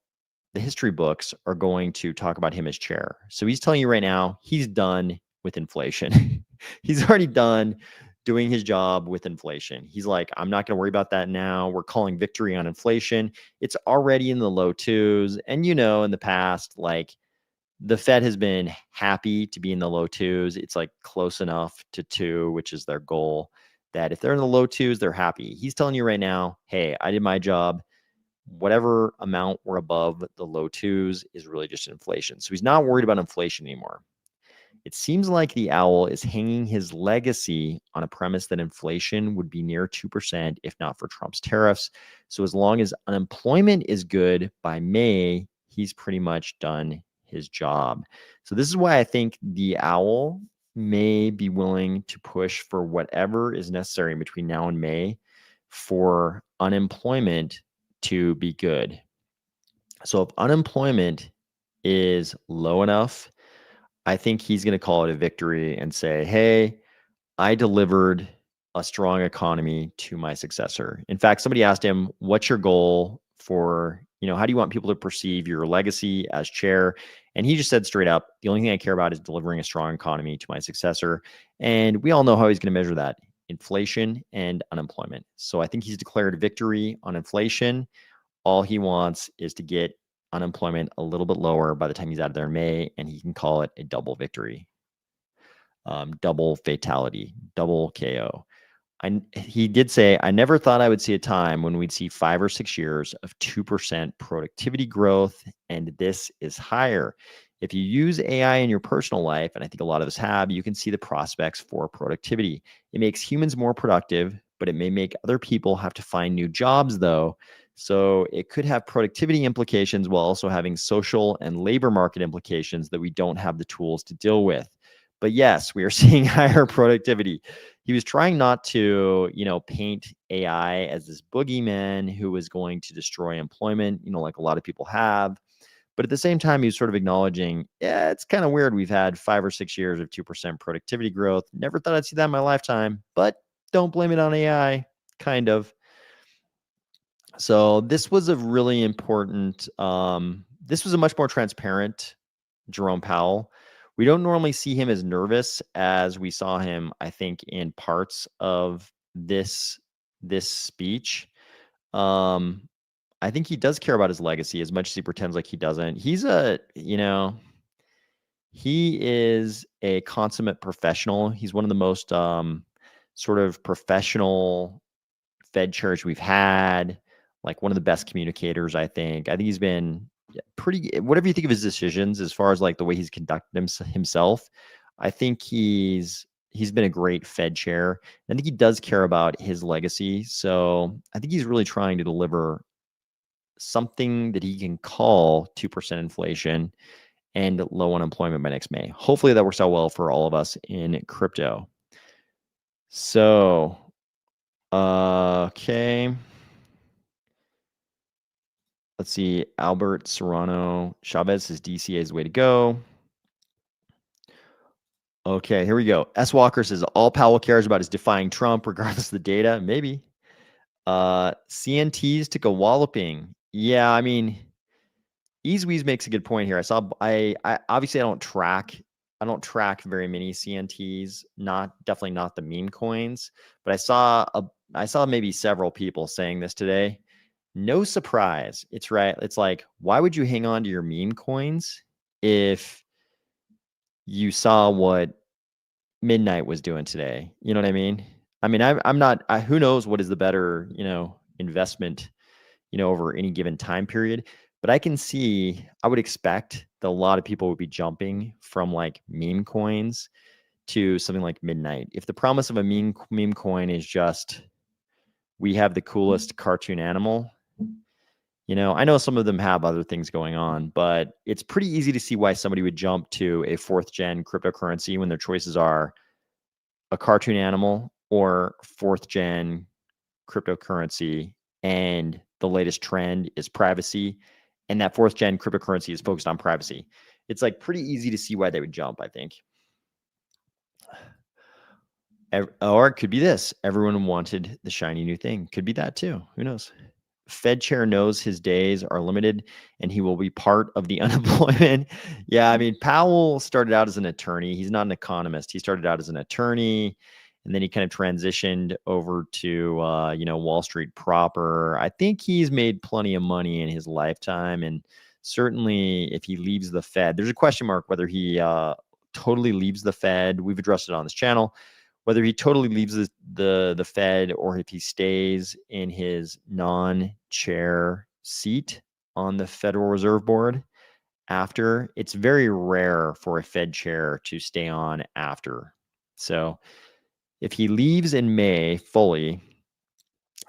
the history books are going to talk about him as chair. So he's telling you right now, he's done with inflation. He's already done doing his job with inflation. He's like, I'm not going to worry about that now. We're calling victory on inflation. It's already in the low twos. And in the past, like the Fed has been happy to be in the low twos. It's like close enough to 2, which is their goal, that if they're in the low twos, they're happy. He's telling you right now, hey, I did my job. Whatever amount we're above the low twos is really just inflation. So he's not worried about inflation anymore. It seems like the owl is hanging his legacy on a premise that inflation would be near 2% if not for Trump's tariffs. So as long as unemployment is good by May, he's pretty much done his job. So this is why I think the owl may be willing to push for whatever is necessary between now and May for unemployment to be good. So if unemployment is low enough, I think he's going to call it a victory and say, hey, I delivered a strong economy to my successor. In fact, somebody asked him, what's your goal for, how do you want people to perceive your legacy as chair? And he just said straight up, the only thing I care about is delivering a strong economy to my successor. And we all know how he's going to measure that: inflation and unemployment. So I think he's declared victory on inflation. All he wants is to get unemployment a little bit lower by the time he's out of there in May, and he can call it a double victory, double fatality, double KO. He did say, I never thought I would see a time when we'd see 5 or 6 years of 2% productivity growth, and this is higher. If you use AI in your personal life, and I think a lot of us have, you can see the prospects for productivity. It makes humans more productive, but it may make other people have to find new jobs, though. So it could have productivity implications while also having social and labor market implications that we don't have the tools to deal with. But yes, we are seeing higher productivity. He was trying not to, paint AI as this boogeyman who was going to destroy employment, like a lot of people have. But at the same time, he was sort of acknowledging, yeah, it's kind of weird. We've had 5 or 6 years of 2% productivity growth. Never thought I'd see that in my lifetime, but don't blame it on AI, kind of. So this was a really important, this was a much more transparent Jerome Powell. We don't normally see him as nervous as we saw him, I think, in parts of this speech. I think he does care about his legacy as much as he pretends like he doesn't. He is a consummate professional. He's one of the most sort of professional Fed chairs we've had, like one of the best communicators, I think. I think he's been pretty, whatever you think of his decisions, as far as like the way he's conducted himself, I think he's been a great Fed chair. I think he does care about his legacy. So I think he's really trying to deliver something that he can call 2% inflation and low unemployment by next May. Hopefully that works out well for all of us in crypto. So, okay. Let's see. Albert Serrano Chavez says DCA is the way to go. Okay, here we go. S. Walker says all Powell cares about is defying Trump, regardless of the data. Maybe. CNTs took a walloping. Yeah, I mean, Easeweeze makes a good point here. I obviously I don't track very many CNTs, definitely not the meme coins, but I saw maybe several people saying this today. No surprise. It's right. It's like, why would you hang on to your meme coins if you saw what Midnight was doing today? You know what I mean? I mean, I'm not, who knows what is the better, investment, over any given time period. But I would expect that a lot of people would be jumping from like meme coins to something like Midnight. If the promise of a meme coin is just, we have the coolest cartoon animal, I know some of them have other things going on, but it's pretty easy to see why somebody would jump to a 4th gen cryptocurrency when their choices are a cartoon animal or 4th gen cryptocurrency, and the latest trend is privacy, and that 4th gen cryptocurrency is focused on privacy. It's like pretty easy to see why they would jump, I think. Or it could be this. Everyone wanted the shiny new thing. Could be that too. Who knows? Fed chair knows his days are limited and he will be part of the unemployment. Yeah, I mean, Powell started out as an attorney. He's not an economist. He started out as an attorney, and then he kind of transitioned over to, Wall Street proper. I think he's made plenty of money in his lifetime. And certainly if he leaves the Fed, there's a question mark whether he totally leaves the Fed. We've addressed it on this channel. Whether he totally leaves the Fed or if he stays in his non-chair seat on the Federal Reserve Board after. It's very rare for a Fed chair to stay on after. So if he leaves in May fully,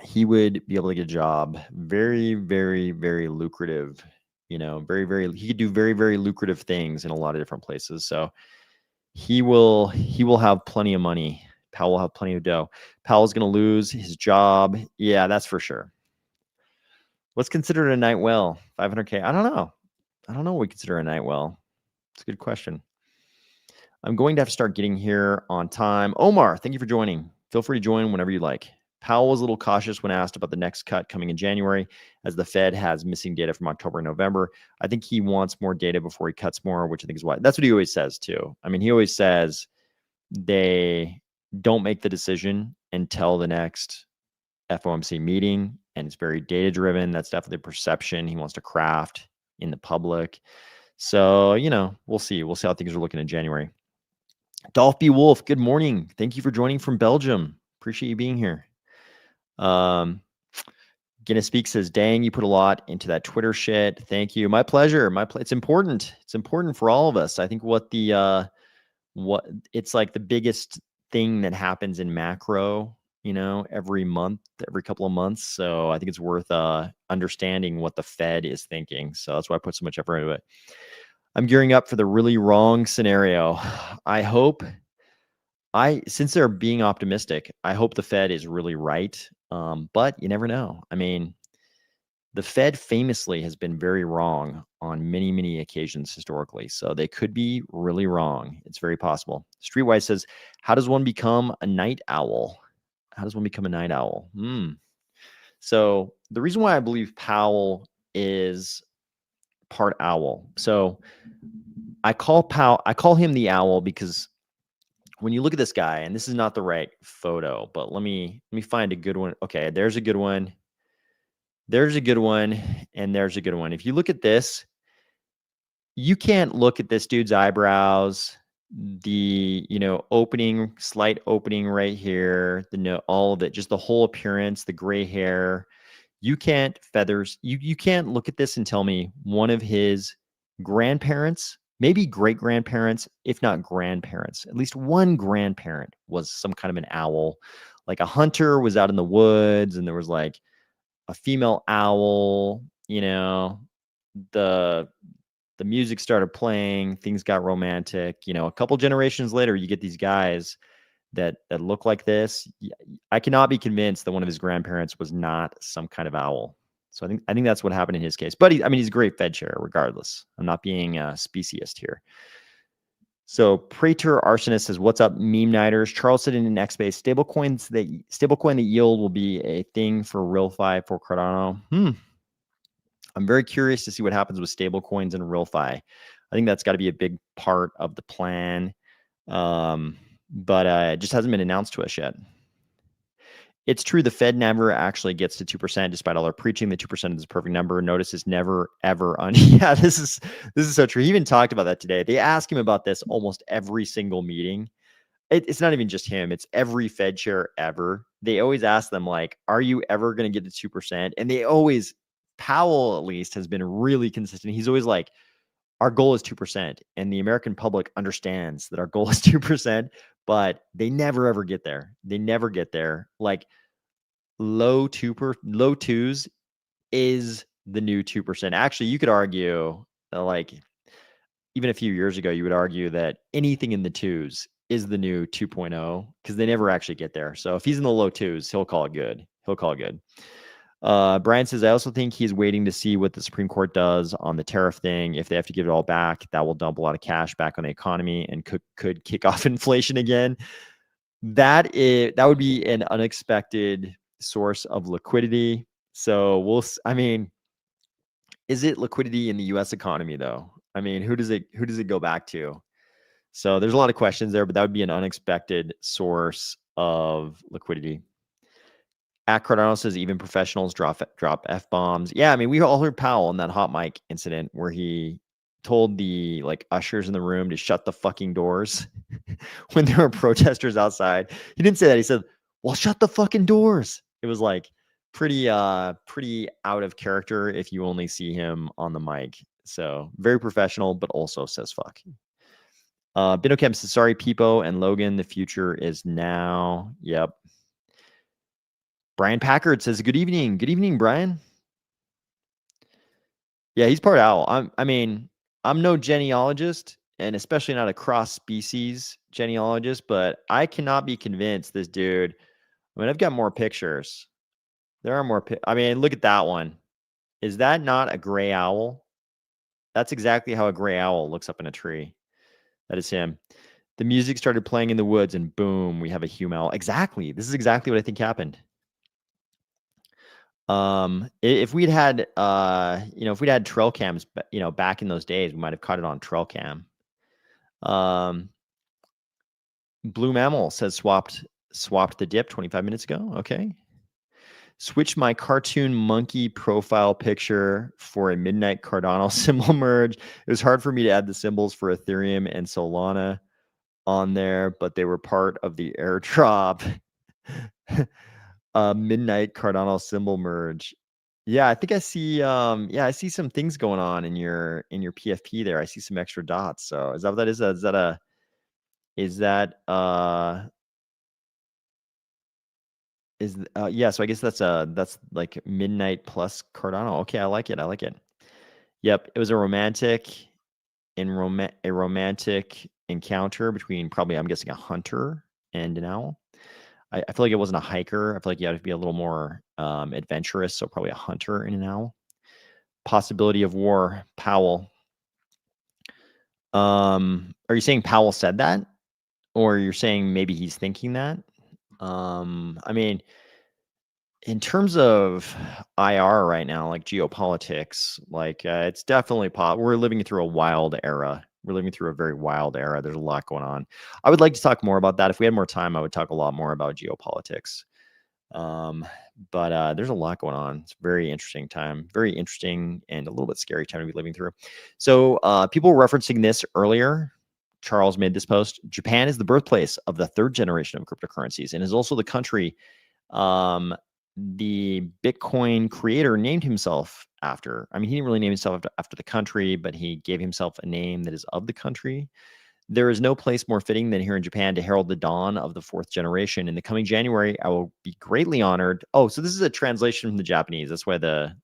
he would be able to get a job. Very, very, very lucrative. He could do very, very lucrative things in a lot of different places. So he will have plenty of money. Powell will have plenty of dough. Powell's going to lose his job. Yeah, that's for sure. What's considered a night well? 500K? I don't know. What we consider a night well. It's a good question. I'm going to have to start getting here on time. Omar, thank you for joining. Feel free to join whenever you like. Powell was a little cautious when asked about the next cut coming in January, as the Fed has missing data from October and November. I think he wants more data before he cuts more, which I think is why. That's what he always says too. I mean, he always says they don't make the decision until the next FOMC meeting, and it's very data driven. That's definitely the perception he wants to craft in the public. So, we'll see. We'll see how things are looking in January. Dolph B. Wolf, good morning. Thank you for joining from Belgium. Appreciate you being here. Guinness Speak says, dang, you put a lot into that Twitter shit. Thank you. My pleasure. It's important. It's important for all of us. I think what it's like the biggest thing that happens in macro, every month, every couple of months. So I think it's worth understanding what the Fed is thinking. So that's why I put so much effort into it. I'm gearing up for the really wrong scenario. I hope since they're being optimistic, I hope the Fed is really right. But you never know. I mean, the Fed famously has been very wrong on many, many occasions historically. So they could be really wrong. It's very possible. Streetwise says, how does one become a night owl? How does one become a night owl? So the reason why I believe Powell is part owl. So I call him the owl because when you look at this guy, and this is not the right photo, but let me find a good one. Okay, there's a good one. There's a good one, and there's a good one. If you look at this, you can't look at this dude's eyebrows, the slight opening right here, all of it, just the whole appearance, the gray hair. You can't you can't look at this and tell me one of his grandparents, maybe great grandparents, if not grandparents, at least one grandparent was some kind of an owl. Like a hunter was out in the woods and there was like a female owl, the music started playing, things got romantic. A couple generations later, you get these guys that look like this. I cannot be convinced that one of his grandparents was not some kind of owl. So I think that's what happened in his case. But he's a great Fed chair, regardless. I'm not being a speciesist here. So Prater Arsonist says, "What's up, meme nighters?" Charles said in Xbase, stablecoin that yield will be a thing for RealFi for Cardano. I'm very curious to see what happens with stablecoins and RealFi. I think that's got to be a big part of the plan, but it just hasn't been announced to us yet. It's true the Fed never actually gets to 2%, despite all our preaching. The 2% is a perfect number. Notice is never ever on. Yeah, this is so true. He even talked about that today. They ask him about this almost every single meeting. It's not even just him. It's every Fed chair ever. They always ask them like, "Are you ever going to get to 2%?" And they always, Powell at least has been really consistent. He's always like, "Our goal is 2%," and the American public understands that our goal is 2%, but they never ever get there. They never get there. Like low twos is the new 2%. Actually, you could argue like even a few years ago, you would argue that anything in the twos is the new 2.0 because they never actually get there. So if he's in the low twos, he'll call it good. He'll call it good. Brian says, I also think he's waiting to see what the Supreme Court does on the tariff thing. If they have to give it all back, that will dump a lot of cash back on the economy and could kick off inflation again. That would be an unexpected source of liquidity. So is it liquidity in the US economy though? I mean, who does it go back to? So there's a lot of questions there, but that would be an unexpected source of liquidity. At Cardano says even professionals drop F-bombs. Yeah, I mean, we all heard Powell in that hot mic incident where he told the ushers in the room to shut the fucking doors when there were protesters outside. He didn't say that. He said, well, shut the fucking doors. It was like pretty out of character if you only see him on the mic. So very professional, but also says fuck. Binocam says, sorry, Peepo and Logan, the future is now. Yep. Brian Packard says, good evening. Good evening, Brian. Yeah, he's part owl. I'm no genealogist, and especially not a cross-species genealogist, but I cannot be convinced this dude. I mean, I've got more pictures. There are more. I mean, look at that one. Is that not a gray owl? That's exactly how a gray owl looks up in a tree. That is him. The music started playing in the woods, and boom, we have a human owl. Exactly. This is exactly what I think happened. If we'd had if we'd had trail cams, back in those days, we might have caught it on trail cam. Blue Mammal says swapped the dip 25 minutes ago. Okay. Switch my cartoon monkey profile picture for a midnight Cardano symbol merge. It was hard for me to add the symbols for Ethereum and Solana on there, but they were part of the airdrop. Midnight Cardano symbol merge. Yeah, I think I see I see some things going on in your PFP there. I see some extra dots. So is that what that is? Is that yeah, so I guess that's like midnight plus Cardano. Okay, I like it. I like it. Yep, it was a romantic encounter between probably, I'm guessing, a hunter and an owl. I feel like it wasn't a hiker. I feel like you had to be a little more adventurous, so probably a hunter and an owl. Possibility of war, Powell. Are you saying Powell said that, or you're saying maybe he's thinking that? I mean, in terms of IR right now, like geopolitics, like it's definitely we're living through a wild era. We're living through a very wild era. There's a lot going on. I would like to talk more about that. If we had more time, I would talk a lot more about geopolitics. But there's a lot going on. It's a very interesting time, very interesting and a little bit scary time to be living through. So people were referencing this earlier. Charles made this post. Japan is the birthplace of the third generation of cryptocurrencies and is also the country the Bitcoin creator named himself after. I mean, he didn't really name himself after the country, but he gave himself a name that is of the country. There is no place more fitting than here in Japan to herald the dawn of the fourth generation. In the coming January, I will be greatly honored. Oh, so this is a translation from the Japanese. That's why the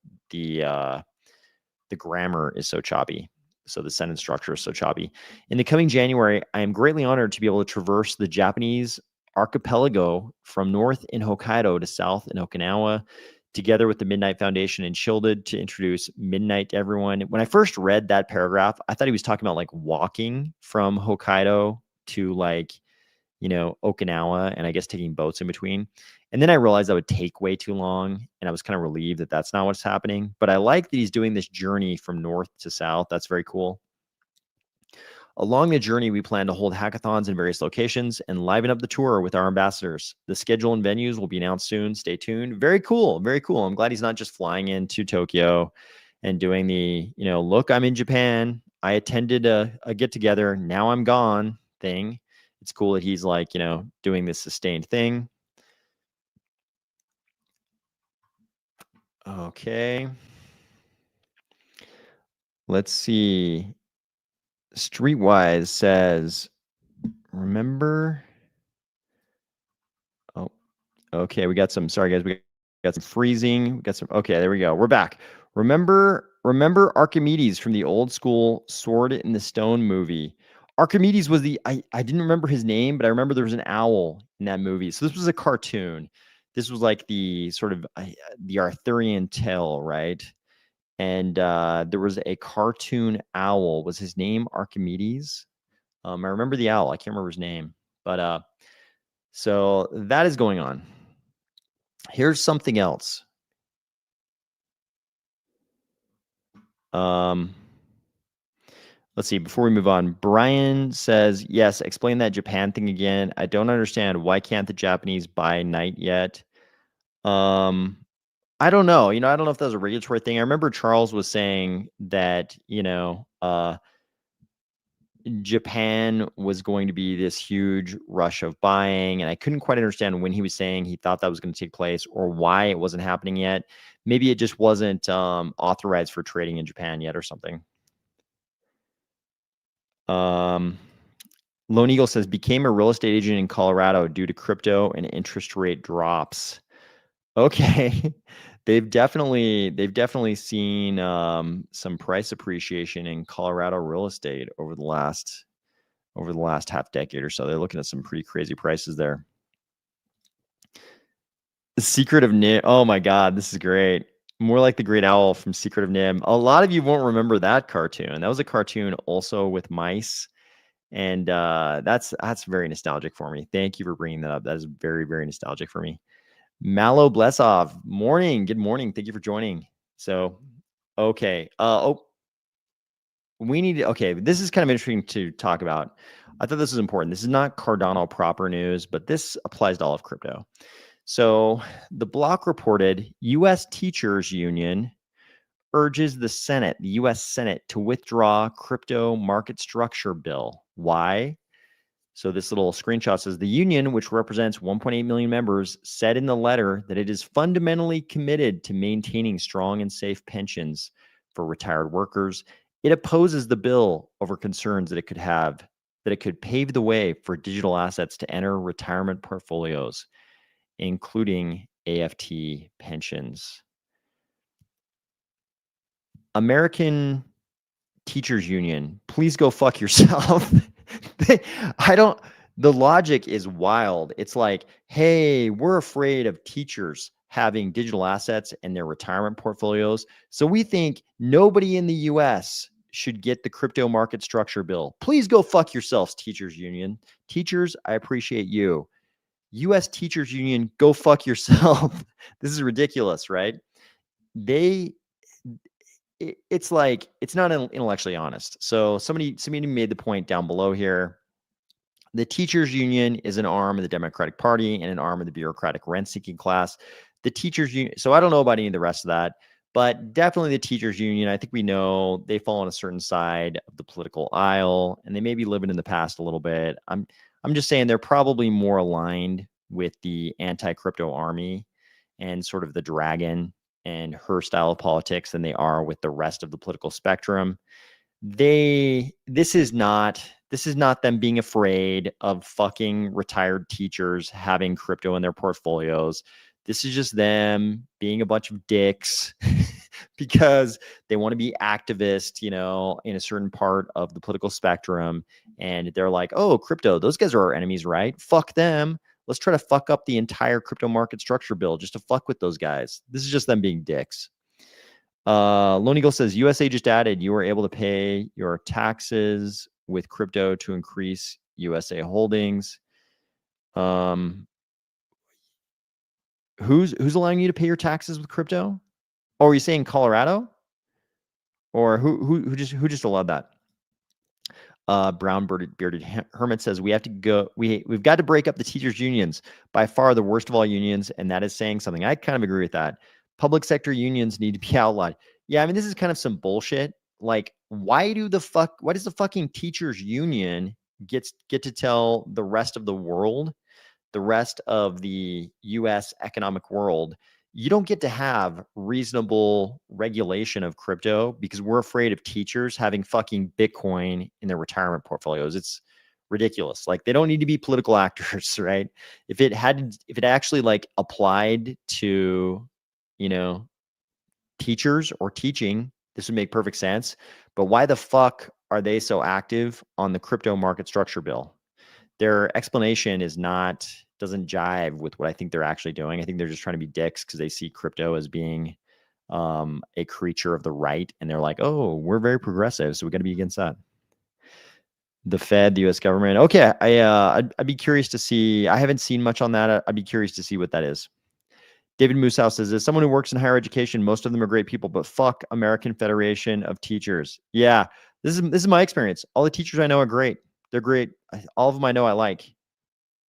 grammar is so choppy. So the sentence structure is so choppy. In the coming January, I am greatly honored to be able to traverse the Japanese archipelago from north in Hokkaido to south in Okinawa, together with the Midnight Foundation and Shielded, to introduce Midnight to everyone. When I first read that paragraph, I thought he was talking about like walking from Hokkaido to like, Okinawa, and I guess taking boats in between. And then I realized that would take way too long, and I was kind of relieved that that's not what's happening. But I like that he's doing this journey from north to south. That's very cool. Along the journey, we plan to hold hackathons in various locations and liven up the tour with our ambassadors. The schedule and venues will be announced soon. Stay tuned. Very cool. Very cool. I'm glad he's not just flying into Tokyo and doing the, look, I'm in Japan. I attended a get together. Now I'm gone thing. It's cool that he's like, doing this sustained thing. Okay. Let's see. Streetwise says, remember? Oh, okay. We got some, sorry guys. We got some freezing. We got some, okay, there we go. We're back. Remember Archimedes from the old school Sword in the Stone movie. Archimedes was I didn't remember his name, but I remember there was an owl in that movie. So this was a cartoon. This was like the sort of the Arthurian tale, right? And there was a cartoon owl. Was his name Archimedes? I remember the owl. I can't remember his name, but so that is going on. Here's something else. Let's see, before we move on, Brian says, yes, explain that Japan thing again. I don't understand. Why can't the Japanese buy Night yet? I don't know. I don't know if that was a regulatory thing. I remember Charles was saying that, Japan was going to be this huge rush of buying, and I couldn't quite understand when he was saying he thought that was going to take place or why it wasn't happening yet. Maybe it just wasn't authorized for trading in Japan yet or something. Lone Eagle says, became a real estate agent in Colorado due to crypto and interest rate drops. Okay. They've definitely seen some price appreciation in Colorado real estate over the last half decade or so. They're looking at some pretty crazy prices there. The Secret of Nim. Oh my God, this is great. More like the Great Owl from Secret of Nim. A lot of you won't remember that cartoon. That was a cartoon also with mice. And that's very nostalgic for me. Thank you for bringing that up. That is very, very nostalgic for me. Malo Blesov, morning. Good morning. Thank you for joining. So, okay. Okay, this is kind of interesting to talk about. I thought this was important. This is not Cardano proper news, but this applies to all of crypto. So the block reported U.S. Teachers Union urges the U.S. Senate to withdraw crypto market structure bill. Why? So this little screenshot says the union, which represents 1.8 million members, said in the letter that it is fundamentally committed to maintaining strong and safe pensions for retired workers. It opposes the bill over concerns that it could pave the way for digital assets to enter retirement portfolios, including AFT pensions. American Teachers Union, please go fuck yourself. The logic is wild. It's like, hey, we're afraid of teachers having digital assets in their retirement portfolios. So we think nobody in the US should get the crypto market structure bill. Please go fuck yourselves, Teachers Union. Teachers, I appreciate you. US Teachers Union, go fuck yourself. This is ridiculous, right? It's like, it's not intellectually honest. So somebody made the point down below here. The teachers union is an arm of the Democratic Party and an arm of the bureaucratic rent-seeking class. The teachers union, so I don't know about any of the rest of that, but definitely the teachers union, I think we know they fall on a certain side of the political aisle, and they may be living in the past a little bit. I'm just saying they're probably more aligned with the anti-crypto army and sort of the dragon and her style of politics than they are with the rest of the political spectrum. This is not them being afraid of fucking retired teachers having crypto in their portfolios. This is just them being a bunch of dicks because they want to be activists, you know, in a certain part of the political spectrum. And they're like, oh, crypto, those guys are our enemies, right? Fuck them. Let's try to fuck up the entire crypto market structure bill just to fuck with those guys. This is just them being dicks. Lone Eagle says, USA just added, you were able to pay your taxes with crypto to increase USA holdings. Who's allowing you to pay your taxes with crypto? Oh, are you saying Colorado? Or who just allowed that? Brown bearded hermit says we have to go. We've got to break up the teachers unions, by far the worst of all unions, and that is saying something. I kind of agree with that. Public sector unions need to be outlawed. Yeah, I mean, this is kind of some bullshit. Like, why does the fucking teachers union get to tell the rest of the world, the rest of the US economic world, you don't get to have reasonable regulation of crypto because we're afraid of teachers having fucking Bitcoin in their retirement portfolios? It's ridiculous. Like, they don't need to be political actors, right? If it actually like applied to, you know, teachers or teaching, this would make perfect sense. But why the fuck are they so active on the crypto market structure bill? Their explanation doesn't jive with what I think they're actually doing. I think they're just trying to be dicks because they see crypto as being a creature of the right. And they're like, oh, we're very progressive, so we got to be against that. The Fed, the US government. Okay, I'd be curious to see. I haven't seen much on that. I'd be curious to see what that is. David Moosehouse says, as someone who works in higher education, most of them are great people, but fuck American Federation of Teachers. Yeah, this is my experience. All the teachers I know are great. They're great. All of them I know I like.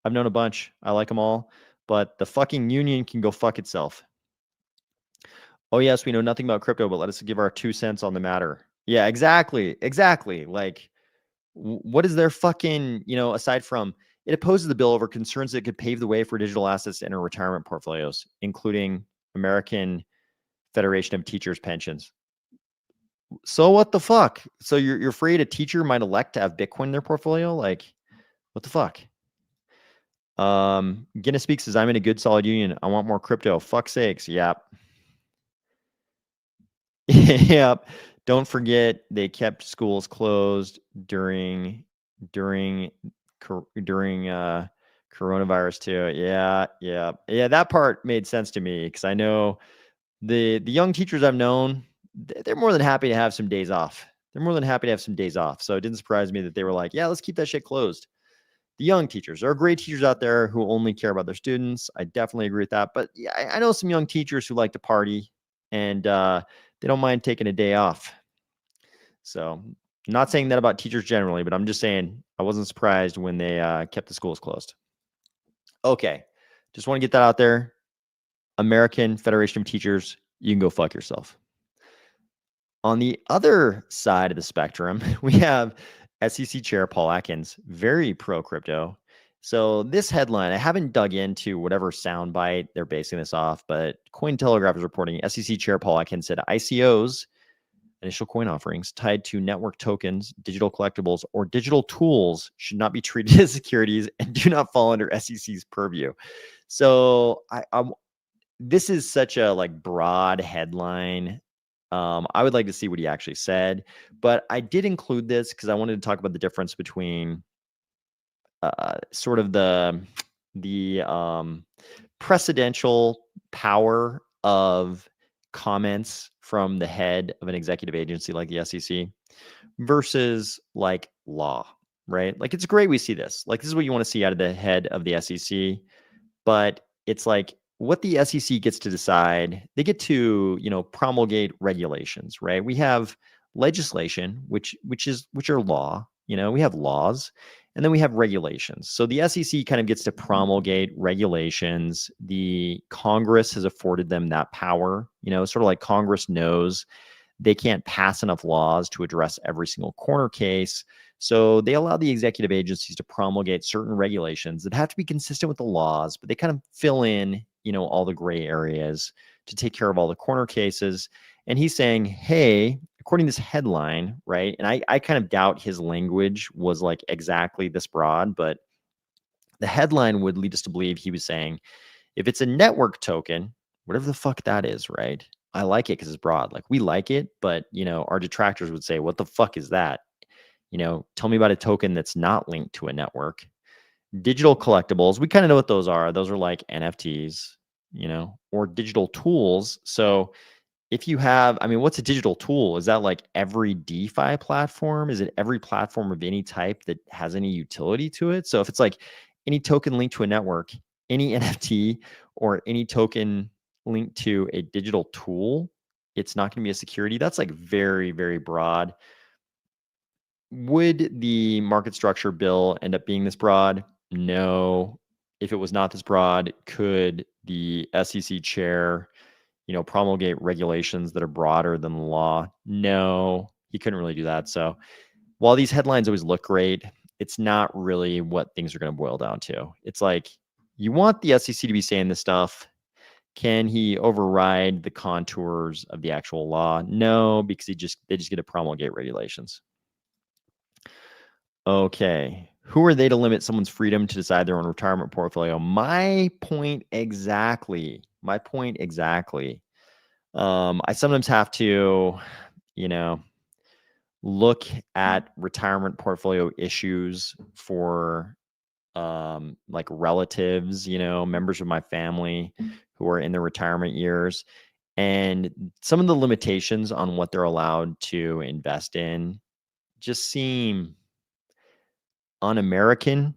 I've known a bunch. I like them all. But the fucking union can go fuck itself. Oh, yes, we know nothing about crypto, but let us give our 2 cents on the matter. Yeah, exactly. Exactly. Like, what is their fucking, you know, aside from it opposes the bill over concerns that could pave the way for digital assets to enter retirement portfolios, including American Federation of Teachers pensions. So what the fuck? So you're afraid a teacher might elect to have Bitcoin in their portfolio? Like, what the fuck? Guinness Speaks says, I'm in a good solid union. I want more crypto. Fuck sakes. Yep. Yep. Don't forget they kept schools closed during coronavirus too. Yeah. That part made sense to me because I know the young teachers I've known, they're more than happy to have some days off. So it didn't surprise me that they were like, yeah, let's keep that shit closed. The young teachers, there are great teachers out there who only care about their students. I definitely agree with that. But yeah, I know some young teachers who like to party and they don't mind taking a day off. So I'm not saying that about teachers generally, but I'm just saying I wasn't surprised when they kept the schools closed. Okay. Just want to get that out there. American Federation of Teachers, you can go fuck yourself. On the other side of the spectrum, we have SEC Chair Paul Atkins, very pro crypto. So this headline, I haven't dug into whatever soundbite they're basing this off, but Cointelegraph is reporting SEC Chair Paul Atkins said ICOs, initial coin offerings tied to network tokens, digital collectibles, or digital tools should not be treated as securities and do not fall under SEC's purview. So this is such a like broad headline. I would like to see what he actually said, but I did include this because I wanted to talk about the difference between sort of the precedential power of comments from the head of an executive agency like the SEC versus like law, right? Like it's great we see this. Like this is what you want to see out of the head of the SEC, but it's like what the SEC gets to decide. They get to, promulgate regulations, right? We have legislation, which are law. We have laws, and then we have regulations. So the SEC kind of gets to promulgate regulations. The Congress has afforded them that power. Sort of like Congress knows they can't pass enough laws to address every single corner case. So they allow the executive agencies to promulgate certain regulations that have to be consistent with the laws, but they kind of fill in, all the gray areas to take care of all the corner cases. And he's saying, hey, according to this headline, right? And I kind of doubt his language was like exactly this broad, but the headline would lead us to believe he was saying, if it's a network token, whatever the fuck that is, right? I like it because it's broad. Like we like it, but our detractors would say, what the fuck is that? Tell me about a token that's not linked to a network. Digital collectibles, we kind of know what those are. Those are like NFTs, or digital tools. So if you have, what's a digital tool? Is that like every DeFi platform? Is it every platform of any type that has any utility to it? So if it's like any token linked to a network, any NFT, or any token linked to a digital tool, it's not going to be a security. That's like very, very broad. Would the market structure bill end up being this broad? No. If it was not this broad, could the SEC chair, promulgate regulations that are broader than the law? No, he couldn't really do that. So while these headlines always look great, it's not really what things are going to boil down to. It's like you want the SEC to be saying this stuff. Can he override the contours of the actual law? No, because they just get to promulgate regulations. Okay. Who are they to limit someone's freedom to decide their own retirement portfolio? My point exactly. I sometimes have to, look at retirement portfolio issues for like relatives, members of my family who are in their retirement years. And some of the limitations on what they're allowed to invest in just seem un-American.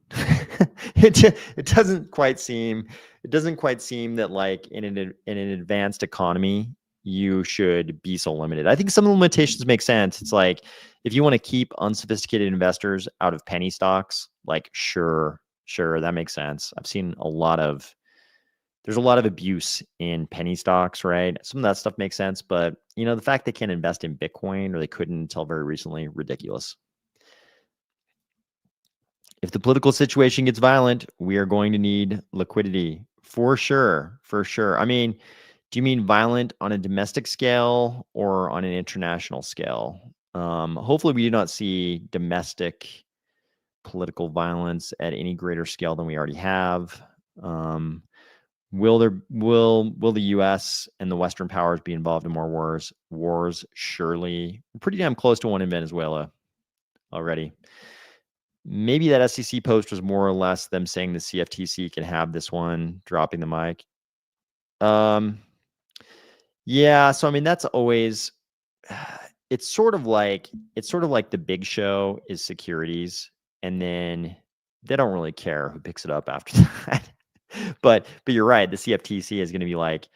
it doesn't quite seem that like in an advanced economy you should be so limited. I think some of the limitations make sense. It's like if you want to keep unsophisticated investors out of penny stocks, like sure, that makes sense. I've seen there's a lot of abuse in penny stocks, right? Some of that stuff makes sense, but the fact they can't invest in Bitcoin, or they couldn't until very recently, ridiculous. If the political situation gets violent, we are going to need liquidity for sure. Do you mean violent on a domestic scale or on an international scale? Hopefully we do not see domestic political violence at any greater scale than we already have. Will the US and the Western powers be involved in more wars? Surely. We're pretty damn close to one in Venezuela already. Maybe that SEC post was more or less them saying the CFTC can have this one, dropping the mic. Yeah, so that's always it's sort of like the big show is securities, and then they don't really care who picks it up after that. But you're right, the CFTC is going to be like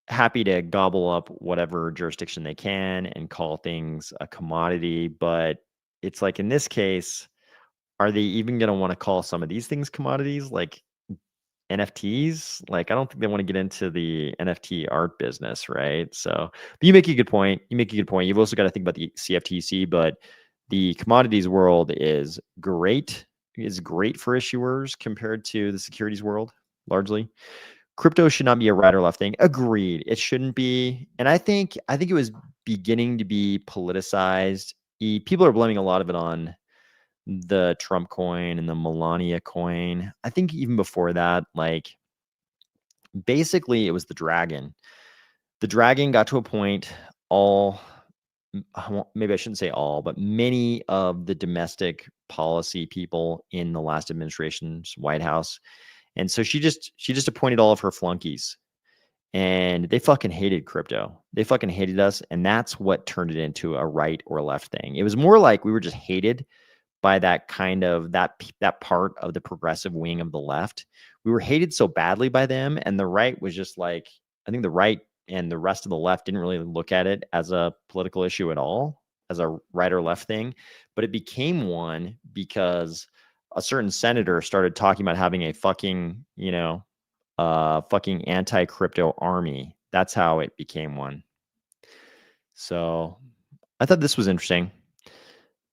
happy to gobble up whatever jurisdiction they can and call things a commodity, but it's like in this case, are they even going to want to call some of these things commodities like NFTs? Like, I don't think they want to get into the NFT art business, right? So, but you make a good point. You've also got to think about the CFTC, but the commodities world is great. It's great for issuers compared to the securities world, largely. Crypto should not be a right or left thing. Agreed. It shouldn't be. And I think it was beginning to be politicized. People are blaming a lot of it on the Trump coin and the Melania coin. I think even before that, like Basically, it was the dragon. The dragon got to a point, maybe I shouldn't say all, but many of the domestic policy people in the last administration's White House. And so she just appointed all of her flunkies, and they fucking hated crypto. They fucking hated us. And that's what turned it into a right or left thing. It was more like we were just hated by that kind of that part of the progressive wing of the left. We were hated so badly by them, and the right was just like, I think the right and the rest of the left didn't really look at it as a political issue at all, as a right or left thing, but it became one because a certain senator started talking about having a fucking, fucking anti-crypto army. That's how it became one. So I thought this was interesting.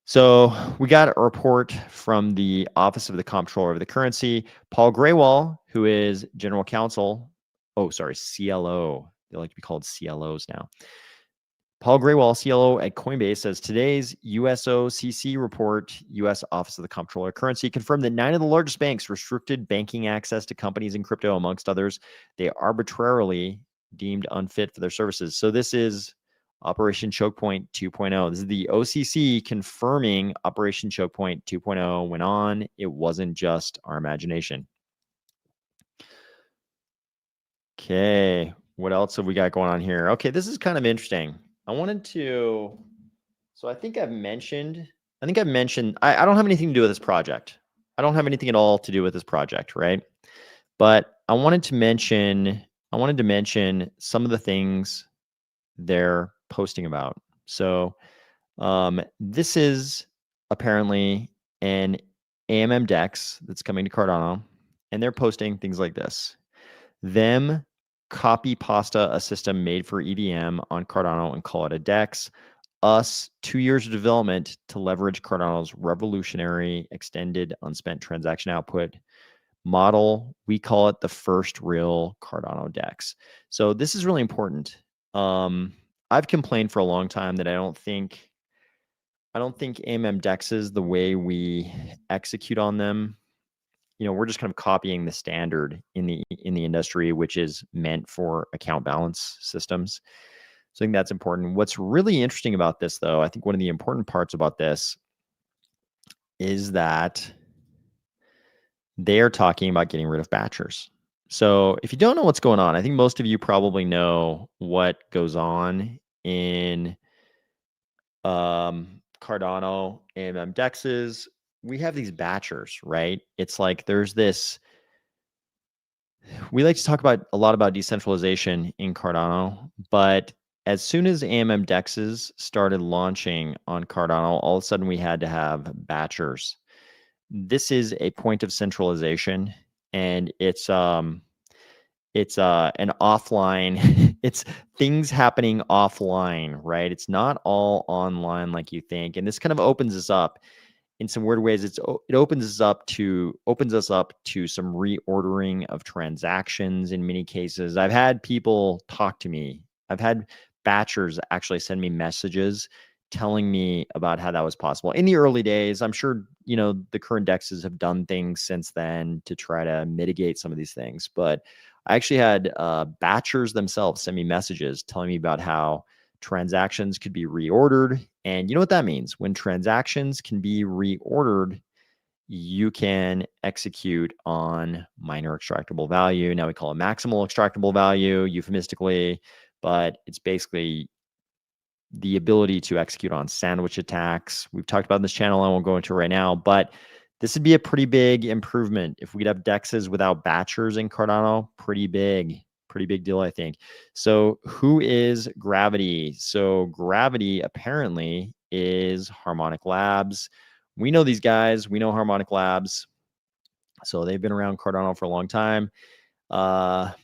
So we got a report from the Office of the Comptroller of the Currency. Paul Graywall, who is General Counsel, CLO. They like to be called CLOs now. Paul Graywall, CLO at Coinbase, says today's USOCC report, U.S. Office of the Comptroller of Currency, confirmed that 9 of the largest banks restricted banking access to companies in crypto, amongst others. They arbitrarily deemed unfit for their services. So this is Operation Choke Point 2.0. This is the OCC confirming Operation Choke Point 2.0 went on. It wasn't just our imagination. Okay, what else have we got going on here? Okay, this is kind of interesting. I think I've mentioned, I don't have anything to do with this project. I don't have anything at all to do with this project, right? But I wanted to mention some of the things they're posting about. So this is apparently an AMM DEX that's coming to Cardano, and they're posting things like this. Them copy pasta a system made for EVM on Cardano and call it a DEX. Us 2 years of development to leverage Cardano's revolutionary extended unspent transaction output model. We call it the first real Cardano DEX. So this is really important. I've complained for a long time that I don't think AMM DEXs, the way we execute on them, we're just kind of copying the standard in the industry, which is meant for account balance systems. So I think that's important. What's really interesting about this, though, I think one of the important parts about this is that they're talking about getting rid of batchers. So if you don't know what's going on, I think most of you probably know what goes on in Cardano AMM DEXs. We have these batchers, right? It's like there's this, we like to talk a lot about decentralization in Cardano, but as soon as AMM DEXs started launching on Cardano, all of a sudden we had to have batchers. This is a point of centralization, and it's an offline, it's things happening offline, right? It's not all online like you think. And this kind of opens us up in some weird ways. It opens us up to some reordering of transactions in many cases. I've had people talk to me. I've had batchers actually send me messages telling me about how that was possible in the early days. I'm sure, the current DEXs have done things since then to try to mitigate some of these things. But I actually had batchers themselves send me messages telling me about how transactions could be reordered. And you know what that means? When transactions can be reordered, you can execute on minor extractable value. Now we call it maximal extractable value euphemistically, but it's basically the ability to execute on sandwich attacks. We've talked about in this channel. I won't go into it right now, but this would be a pretty big improvement. If we could have DEXs without batchers in Cardano, pretty big deal, I think. So who is Gravity? So Gravity apparently is Harmonic Labs. We know these guys. We know Harmonic Labs. So they've been around Cardano for a long time.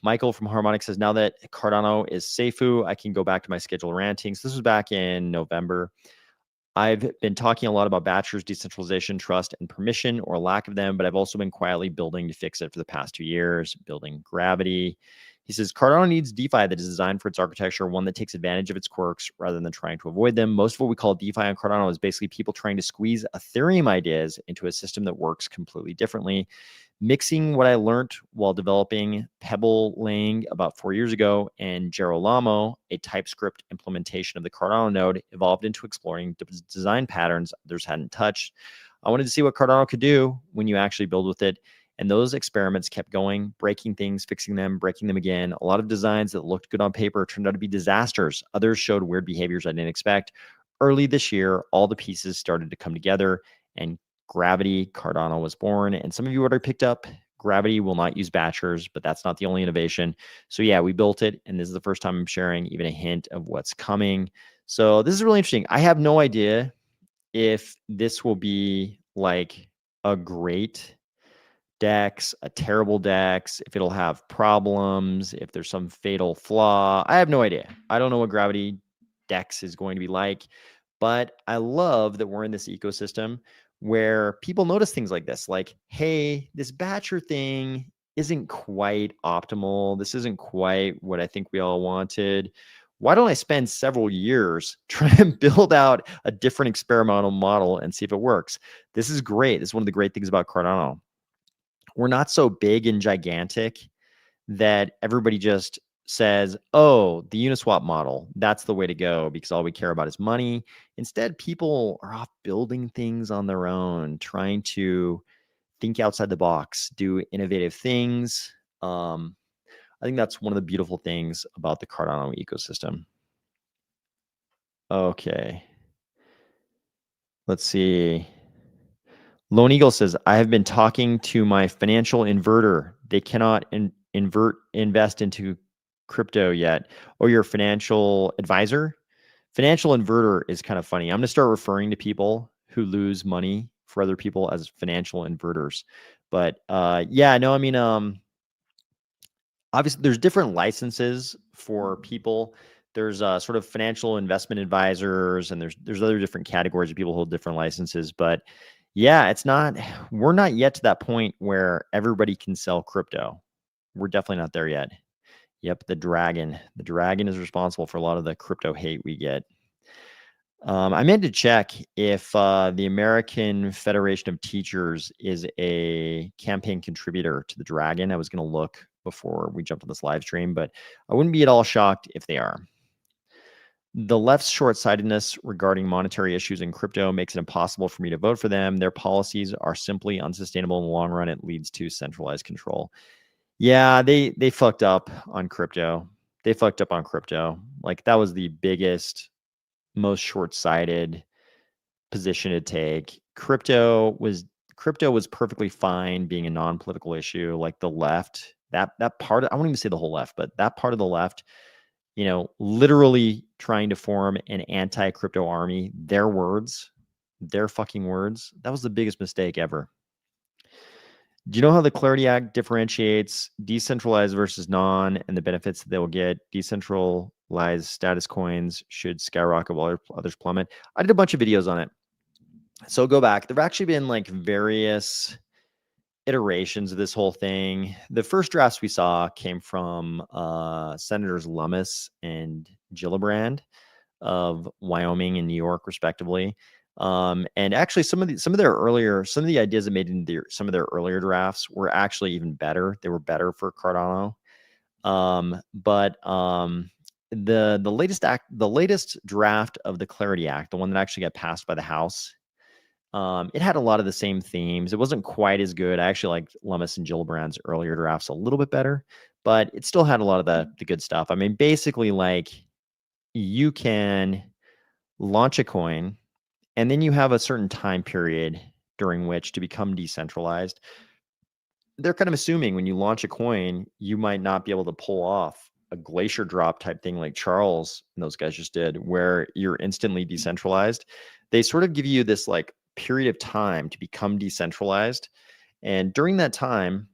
Michael from Harmonic says, now that Cardano is Seifu, I can go back to my scheduled rantings. This was back in November. I've been talking a lot about batchers, decentralization, trust, and permission, or lack of them, but I've also been quietly building to fix it for the past 2 years, building Gravity. He says, Cardano needs DeFi that is designed for its architecture, one that takes advantage of its quirks rather than trying to avoid them. Most of what we call DeFi on Cardano is basically people trying to squeeze Ethereum ideas into a system that works completely differently. Mixing what I learned while developing Pebble Laying about 4 years ago and Gerolamo, a TypeScript implementation of the Cardano node, evolved into exploring design patterns others hadn't touched. I wanted to see what Cardano could do when you actually build with it. And those experiments kept going, breaking things, fixing them, breaking them again. A lot of designs that looked good on paper turned out to be disasters. Others showed weird behaviors I didn't expect. Early this year, all the pieces started to come together and Gravity Cardano was born. And some of you already picked up Gravity will not use batchers, but that's not the only innovation. So yeah, we built it. And this is the first time I'm sharing even a hint of what's coming. So this is really interesting. I have no idea if this will be like a great DEX, a terrible DEX, if it'll have problems, if there's some fatal flaw. I have no idea. I don't know what Gravity DEX is going to be like, but I love that we're in this ecosystem where people notice things like this, like, hey, this batcher thing isn't quite optimal. This isn't quite what I think we all wanted. Why don't I spend several years trying to build out a different experimental model and see if it works? This is great. This is one of the great things about Cardano. We're not so big and gigantic that everybody just says, oh, the Uniswap model, that's the way to go because all we care about is money. Instead, people are off building things on their own, trying to think outside the box, do innovative things. I think that's one of the beautiful things about the Cardano ecosystem. Okay. Let's see. Lone Eagle says, I have been talking to my financial inverter. They cannot invest into crypto yet. Oh, your financial advisor? Financial inverter is kind of funny. I'm going to start referring to people who lose money for other people as financial inverters. But yeah, no, I mean, obviously there's different licenses for people. There's sort of financial investment advisors, and there's other different categories of people who hold different licenses. But yeah, we're not yet to that point where everybody can sell crypto. We're definitely not there yet. Yep, the dragon. The dragon is responsible for a lot of the crypto hate we get. I meant to check if the American Federation of Teachers is a campaign contributor to the dragon. I was going to look before we jumped on this live stream, but I wouldn't be at all shocked if they are. The left's short-sightedness regarding monetary issues in crypto makes it impossible for me to vote for them. Their policies are simply unsustainable in the long run. It leads to centralized control. Yeah, they fucked up on crypto. They fucked up on crypto. Like that was the biggest, most short-sighted position to take. Crypto was perfectly fine being a non-political issue. Like the left, that part, I won't even say the whole left, but that part of the left, you know, literally trying to form an anti-crypto army, their words, their fucking words. That was the biggest mistake ever. Do you know how the Clarity Act differentiates decentralized versus non and the benefits that they will get? Decentralized status coins should skyrocket while others plummet. I did a bunch of videos on it. So go back. There have actually been like various iterations of this whole thing. The first drafts we saw came from Senators Lummis and Gillibrand of Wyoming and New York, respectively. And actually, some of the ideas that made into some of their earlier drafts were actually even better. They were better for Cardano. But the latest draft of the Clarity Act, the one that actually got passed by the House, it had a lot of the same themes. It wasn't quite as good. I actually liked Lummis and Gillibrand's earlier drafts a little bit better, but it still had a lot of the good stuff. I mean, basically, like you can launch a coin, and then you have a certain time period during which to become decentralized. They're kind of assuming when you launch a coin, you might not be able to pull off a glacier drop type thing like Charles and those guys just did, where you're instantly decentralized. They sort of give you this like period of time to become decentralized. And during that time,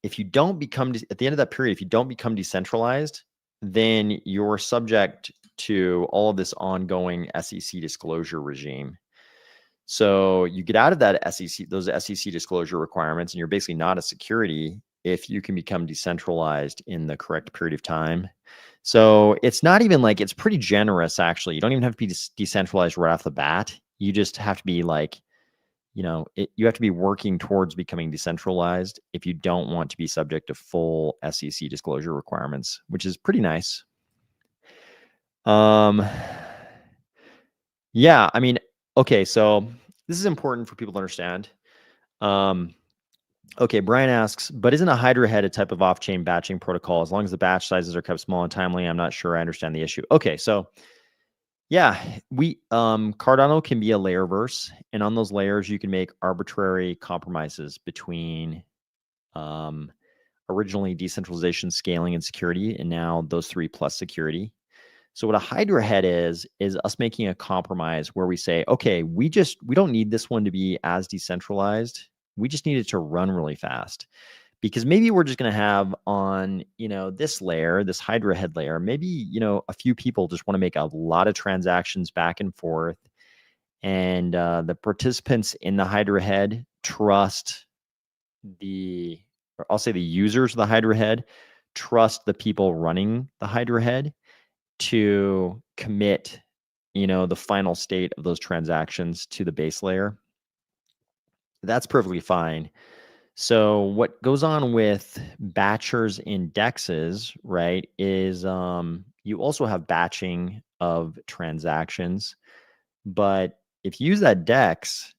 if you don't become, at the end of that period, if you don't become decentralized, then you're subject to all of this ongoing SEC disclosure regime. So you get out of that those SEC disclosure requirements, and you're basically not a security. if you can become decentralized in the correct period of time. So it's not even like, it's pretty generous, actually. You don't even have to be decentralized right off the bat. You just have to be like, you have to be working towards becoming decentralized if you don't want to be subject to full SEC disclosure requirements, which is pretty nice. Yeah, I mean, okay, so this is important for people to understand. Okay, Brian asks, but isn't a Hydra head a type of off-chain batching protocol? As long as the batch sizes are kept small and timely, I'm not sure I understand the issue. Okay, so yeah, Cardano can be a layer verse, and on those layers, you can make arbitrary compromises between originally decentralization, scaling, and security, and now those three plus security. So what a Hydra head is us making a compromise where we say, okay, we don't need this one to be as decentralized. We just need it to run really fast. Because maybe we're just going to have on, this layer, this Hydra head layer, maybe, a few people just want to make a lot of transactions back and forth. And the participants in the Hydra head trust I'll say the users of the Hydra head trust the people running the Hydra head to commit, the final state of those transactions to the base layer. That's perfectly fine. So what goes on with batchers in dexes, right, is you also have batching of transactions. But if you use that dex,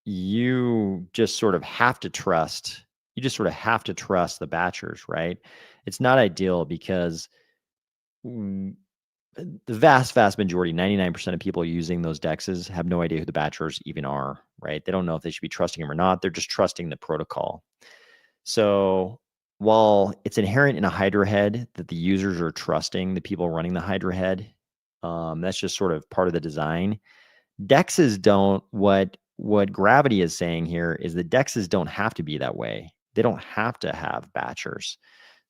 you just sort of have to trust. You just sort of have to trust the batchers, right? It's not ideal because the vast majority, 99% of people using those dexes have no idea who the batchers even are, right? They don't know if they should be trusting them or not. They're just trusting the protocol. So while it's inherent in a Hydra head that the users are trusting the people running the Hydra head, that's just sort of part of the design. Dexes don't, what Gravity is saying here is that dexes don't have to be that way. They don't have to have batchers.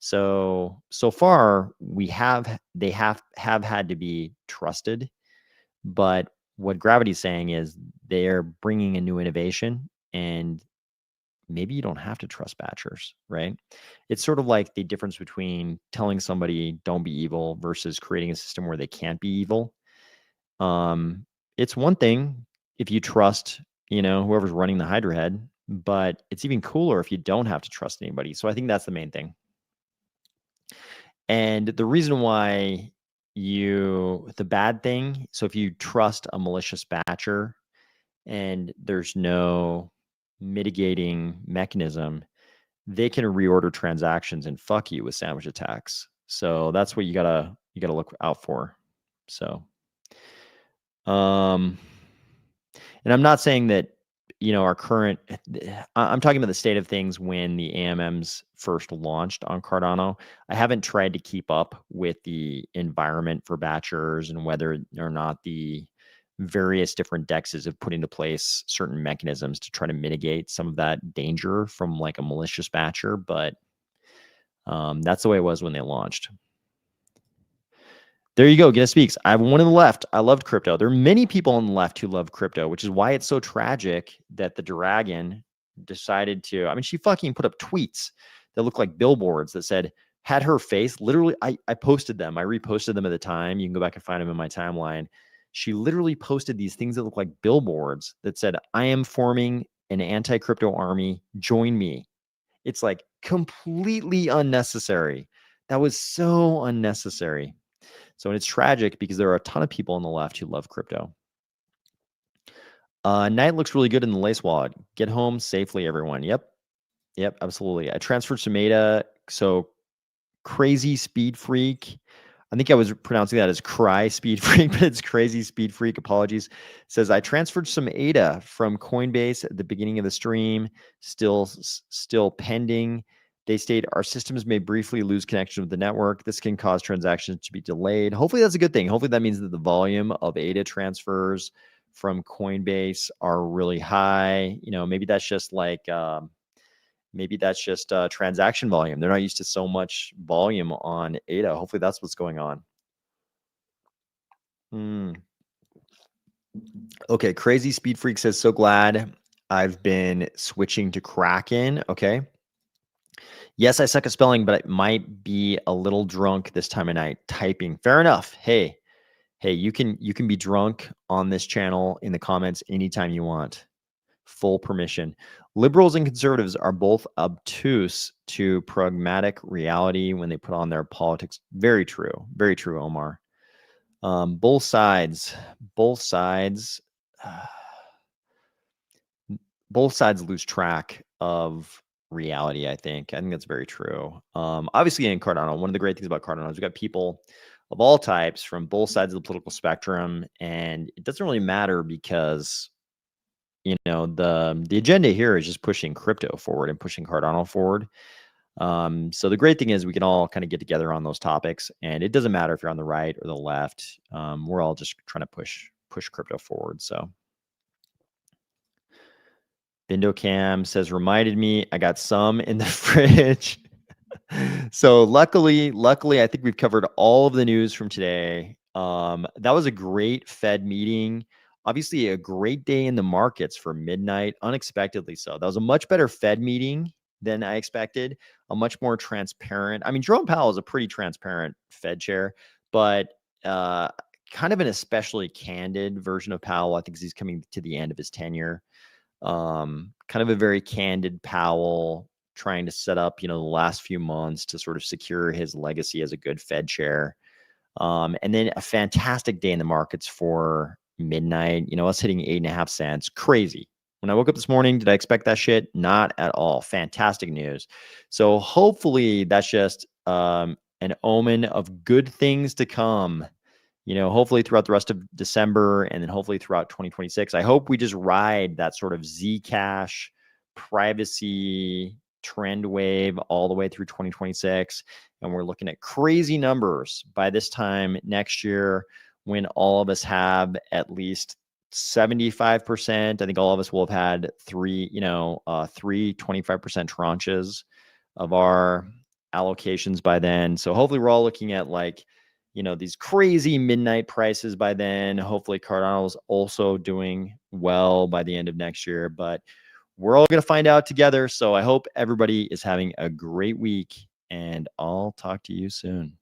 So far they have had to be trusted, but what Gravity's saying is they're bringing a new innovation, and maybe you don't have to trust batchers, right? It's sort of like the difference between telling somebody don't be evil versus creating a system where they can't be evil. It's one thing if you trust, whoever's running the Hydra head, but it's even cooler if you don't have to trust anybody. So I think that's the main thing. And the reason why the bad thing, so if you trust a malicious batcher and there's no mitigating mechanism, they can reorder transactions and fuck you with sandwich attacks. So that's what you gotta look out for. So, and I'm not saying that, our current, I'm talking about the state of things when the AMMs first launched on Cardano. I haven't tried to keep up with the environment for batchers and whether or not the various different dexes have put into place certain mechanisms to try to mitigate some of that danger from like a malicious batcher. But that's the way it was when they launched. There you go. Guinness Speaks. I have one on the left. I loved crypto. There are many people on the left who love crypto, which is why it's so tragic that the dragon decided to. I mean, she fucking put up tweets that look like billboards that said, had her face. Literally, I posted them. I reposted them at the time. You can go back and find them in my timeline. She literally posted these things that look like billboards that said, I am forming an anti-crypto army. Join me. It's like completely unnecessary. That was so unnecessary. So it's tragic because there are a ton of people on the left who love crypto. Night looks really good in the lace wallet. Get home safely, everyone. Yep, absolutely. I transferred some ADA. So Crazy Speed Freak. I think I was pronouncing that as Cry Speed Freak, but it's Crazy Speed Freak. Apologies. Says I transferred some ADA from Coinbase at the beginning of the stream. Still pending. They state our systems may briefly lose connection with the network. This can cause transactions to be delayed. Hopefully that's a good thing. Hopefully that means that the volume of ADA transfers from Coinbase are really high. Maybe that's just like transaction volume. They're not used to so much volume on ADA. Hopefully that's what's going on. Okay, Crazy Speed Freak says, so glad I've been switching to Kraken. Okay. Yes, I suck at spelling, but I might be a little drunk this time of night typing. Fair enough. Hey, you can be drunk on this channel in the comments anytime you want. Full permission. Liberals and conservatives are both obtuse to pragmatic reality when they put on their politics. Very true. Very true, Omar. Both sides, both sides, both sides lose track of reality. I think that's very true. Obviously in Cardano, one of the great things about Cardano is we've got people of all types from both sides of the political spectrum, and it doesn't really matter because the agenda here is just pushing crypto forward and pushing Cardano forward. So the great thing is we can all kind of get together on those topics, and it doesn't matter if you're on the right or the left. We're all just trying to push crypto forward. So BindoCam says, reminded me I got some in the fridge. So luckily, I think we've covered all of the news from today. That was a great Fed meeting. Obviously, a great day in the markets for midnight, unexpectedly so. That was a much better Fed meeting than I expected, a much more transparent. I mean, Jerome Powell is a pretty transparent Fed chair, but kind of an especially candid version of Powell. I think he's coming to the end of his tenure. Kind of a very candid Powell, trying to set up, the last few months to sort of secure his legacy as a good Fed chair. And then a fantastic day in the markets for midnight, us hitting 8.5 cents. Crazy. When I woke up this morning, did I expect that shit? Not at all. Fantastic news. So hopefully that's just an omen of good things to come. Hopefully throughout the rest of December and then hopefully throughout 2026. I hope we just ride that sort of Zcash privacy trend wave all the way through 2026. And we're looking at crazy numbers by this time next year when all of us have at least 75%. I think all of us will have had three 25% tranches of our allocations by then. So hopefully we're all looking at these crazy midnight prices by then. Hopefully Cardano is also doing well by the end of next year, but we're all going to find out together. So I hope everybody is having a great week, and I'll talk to you soon.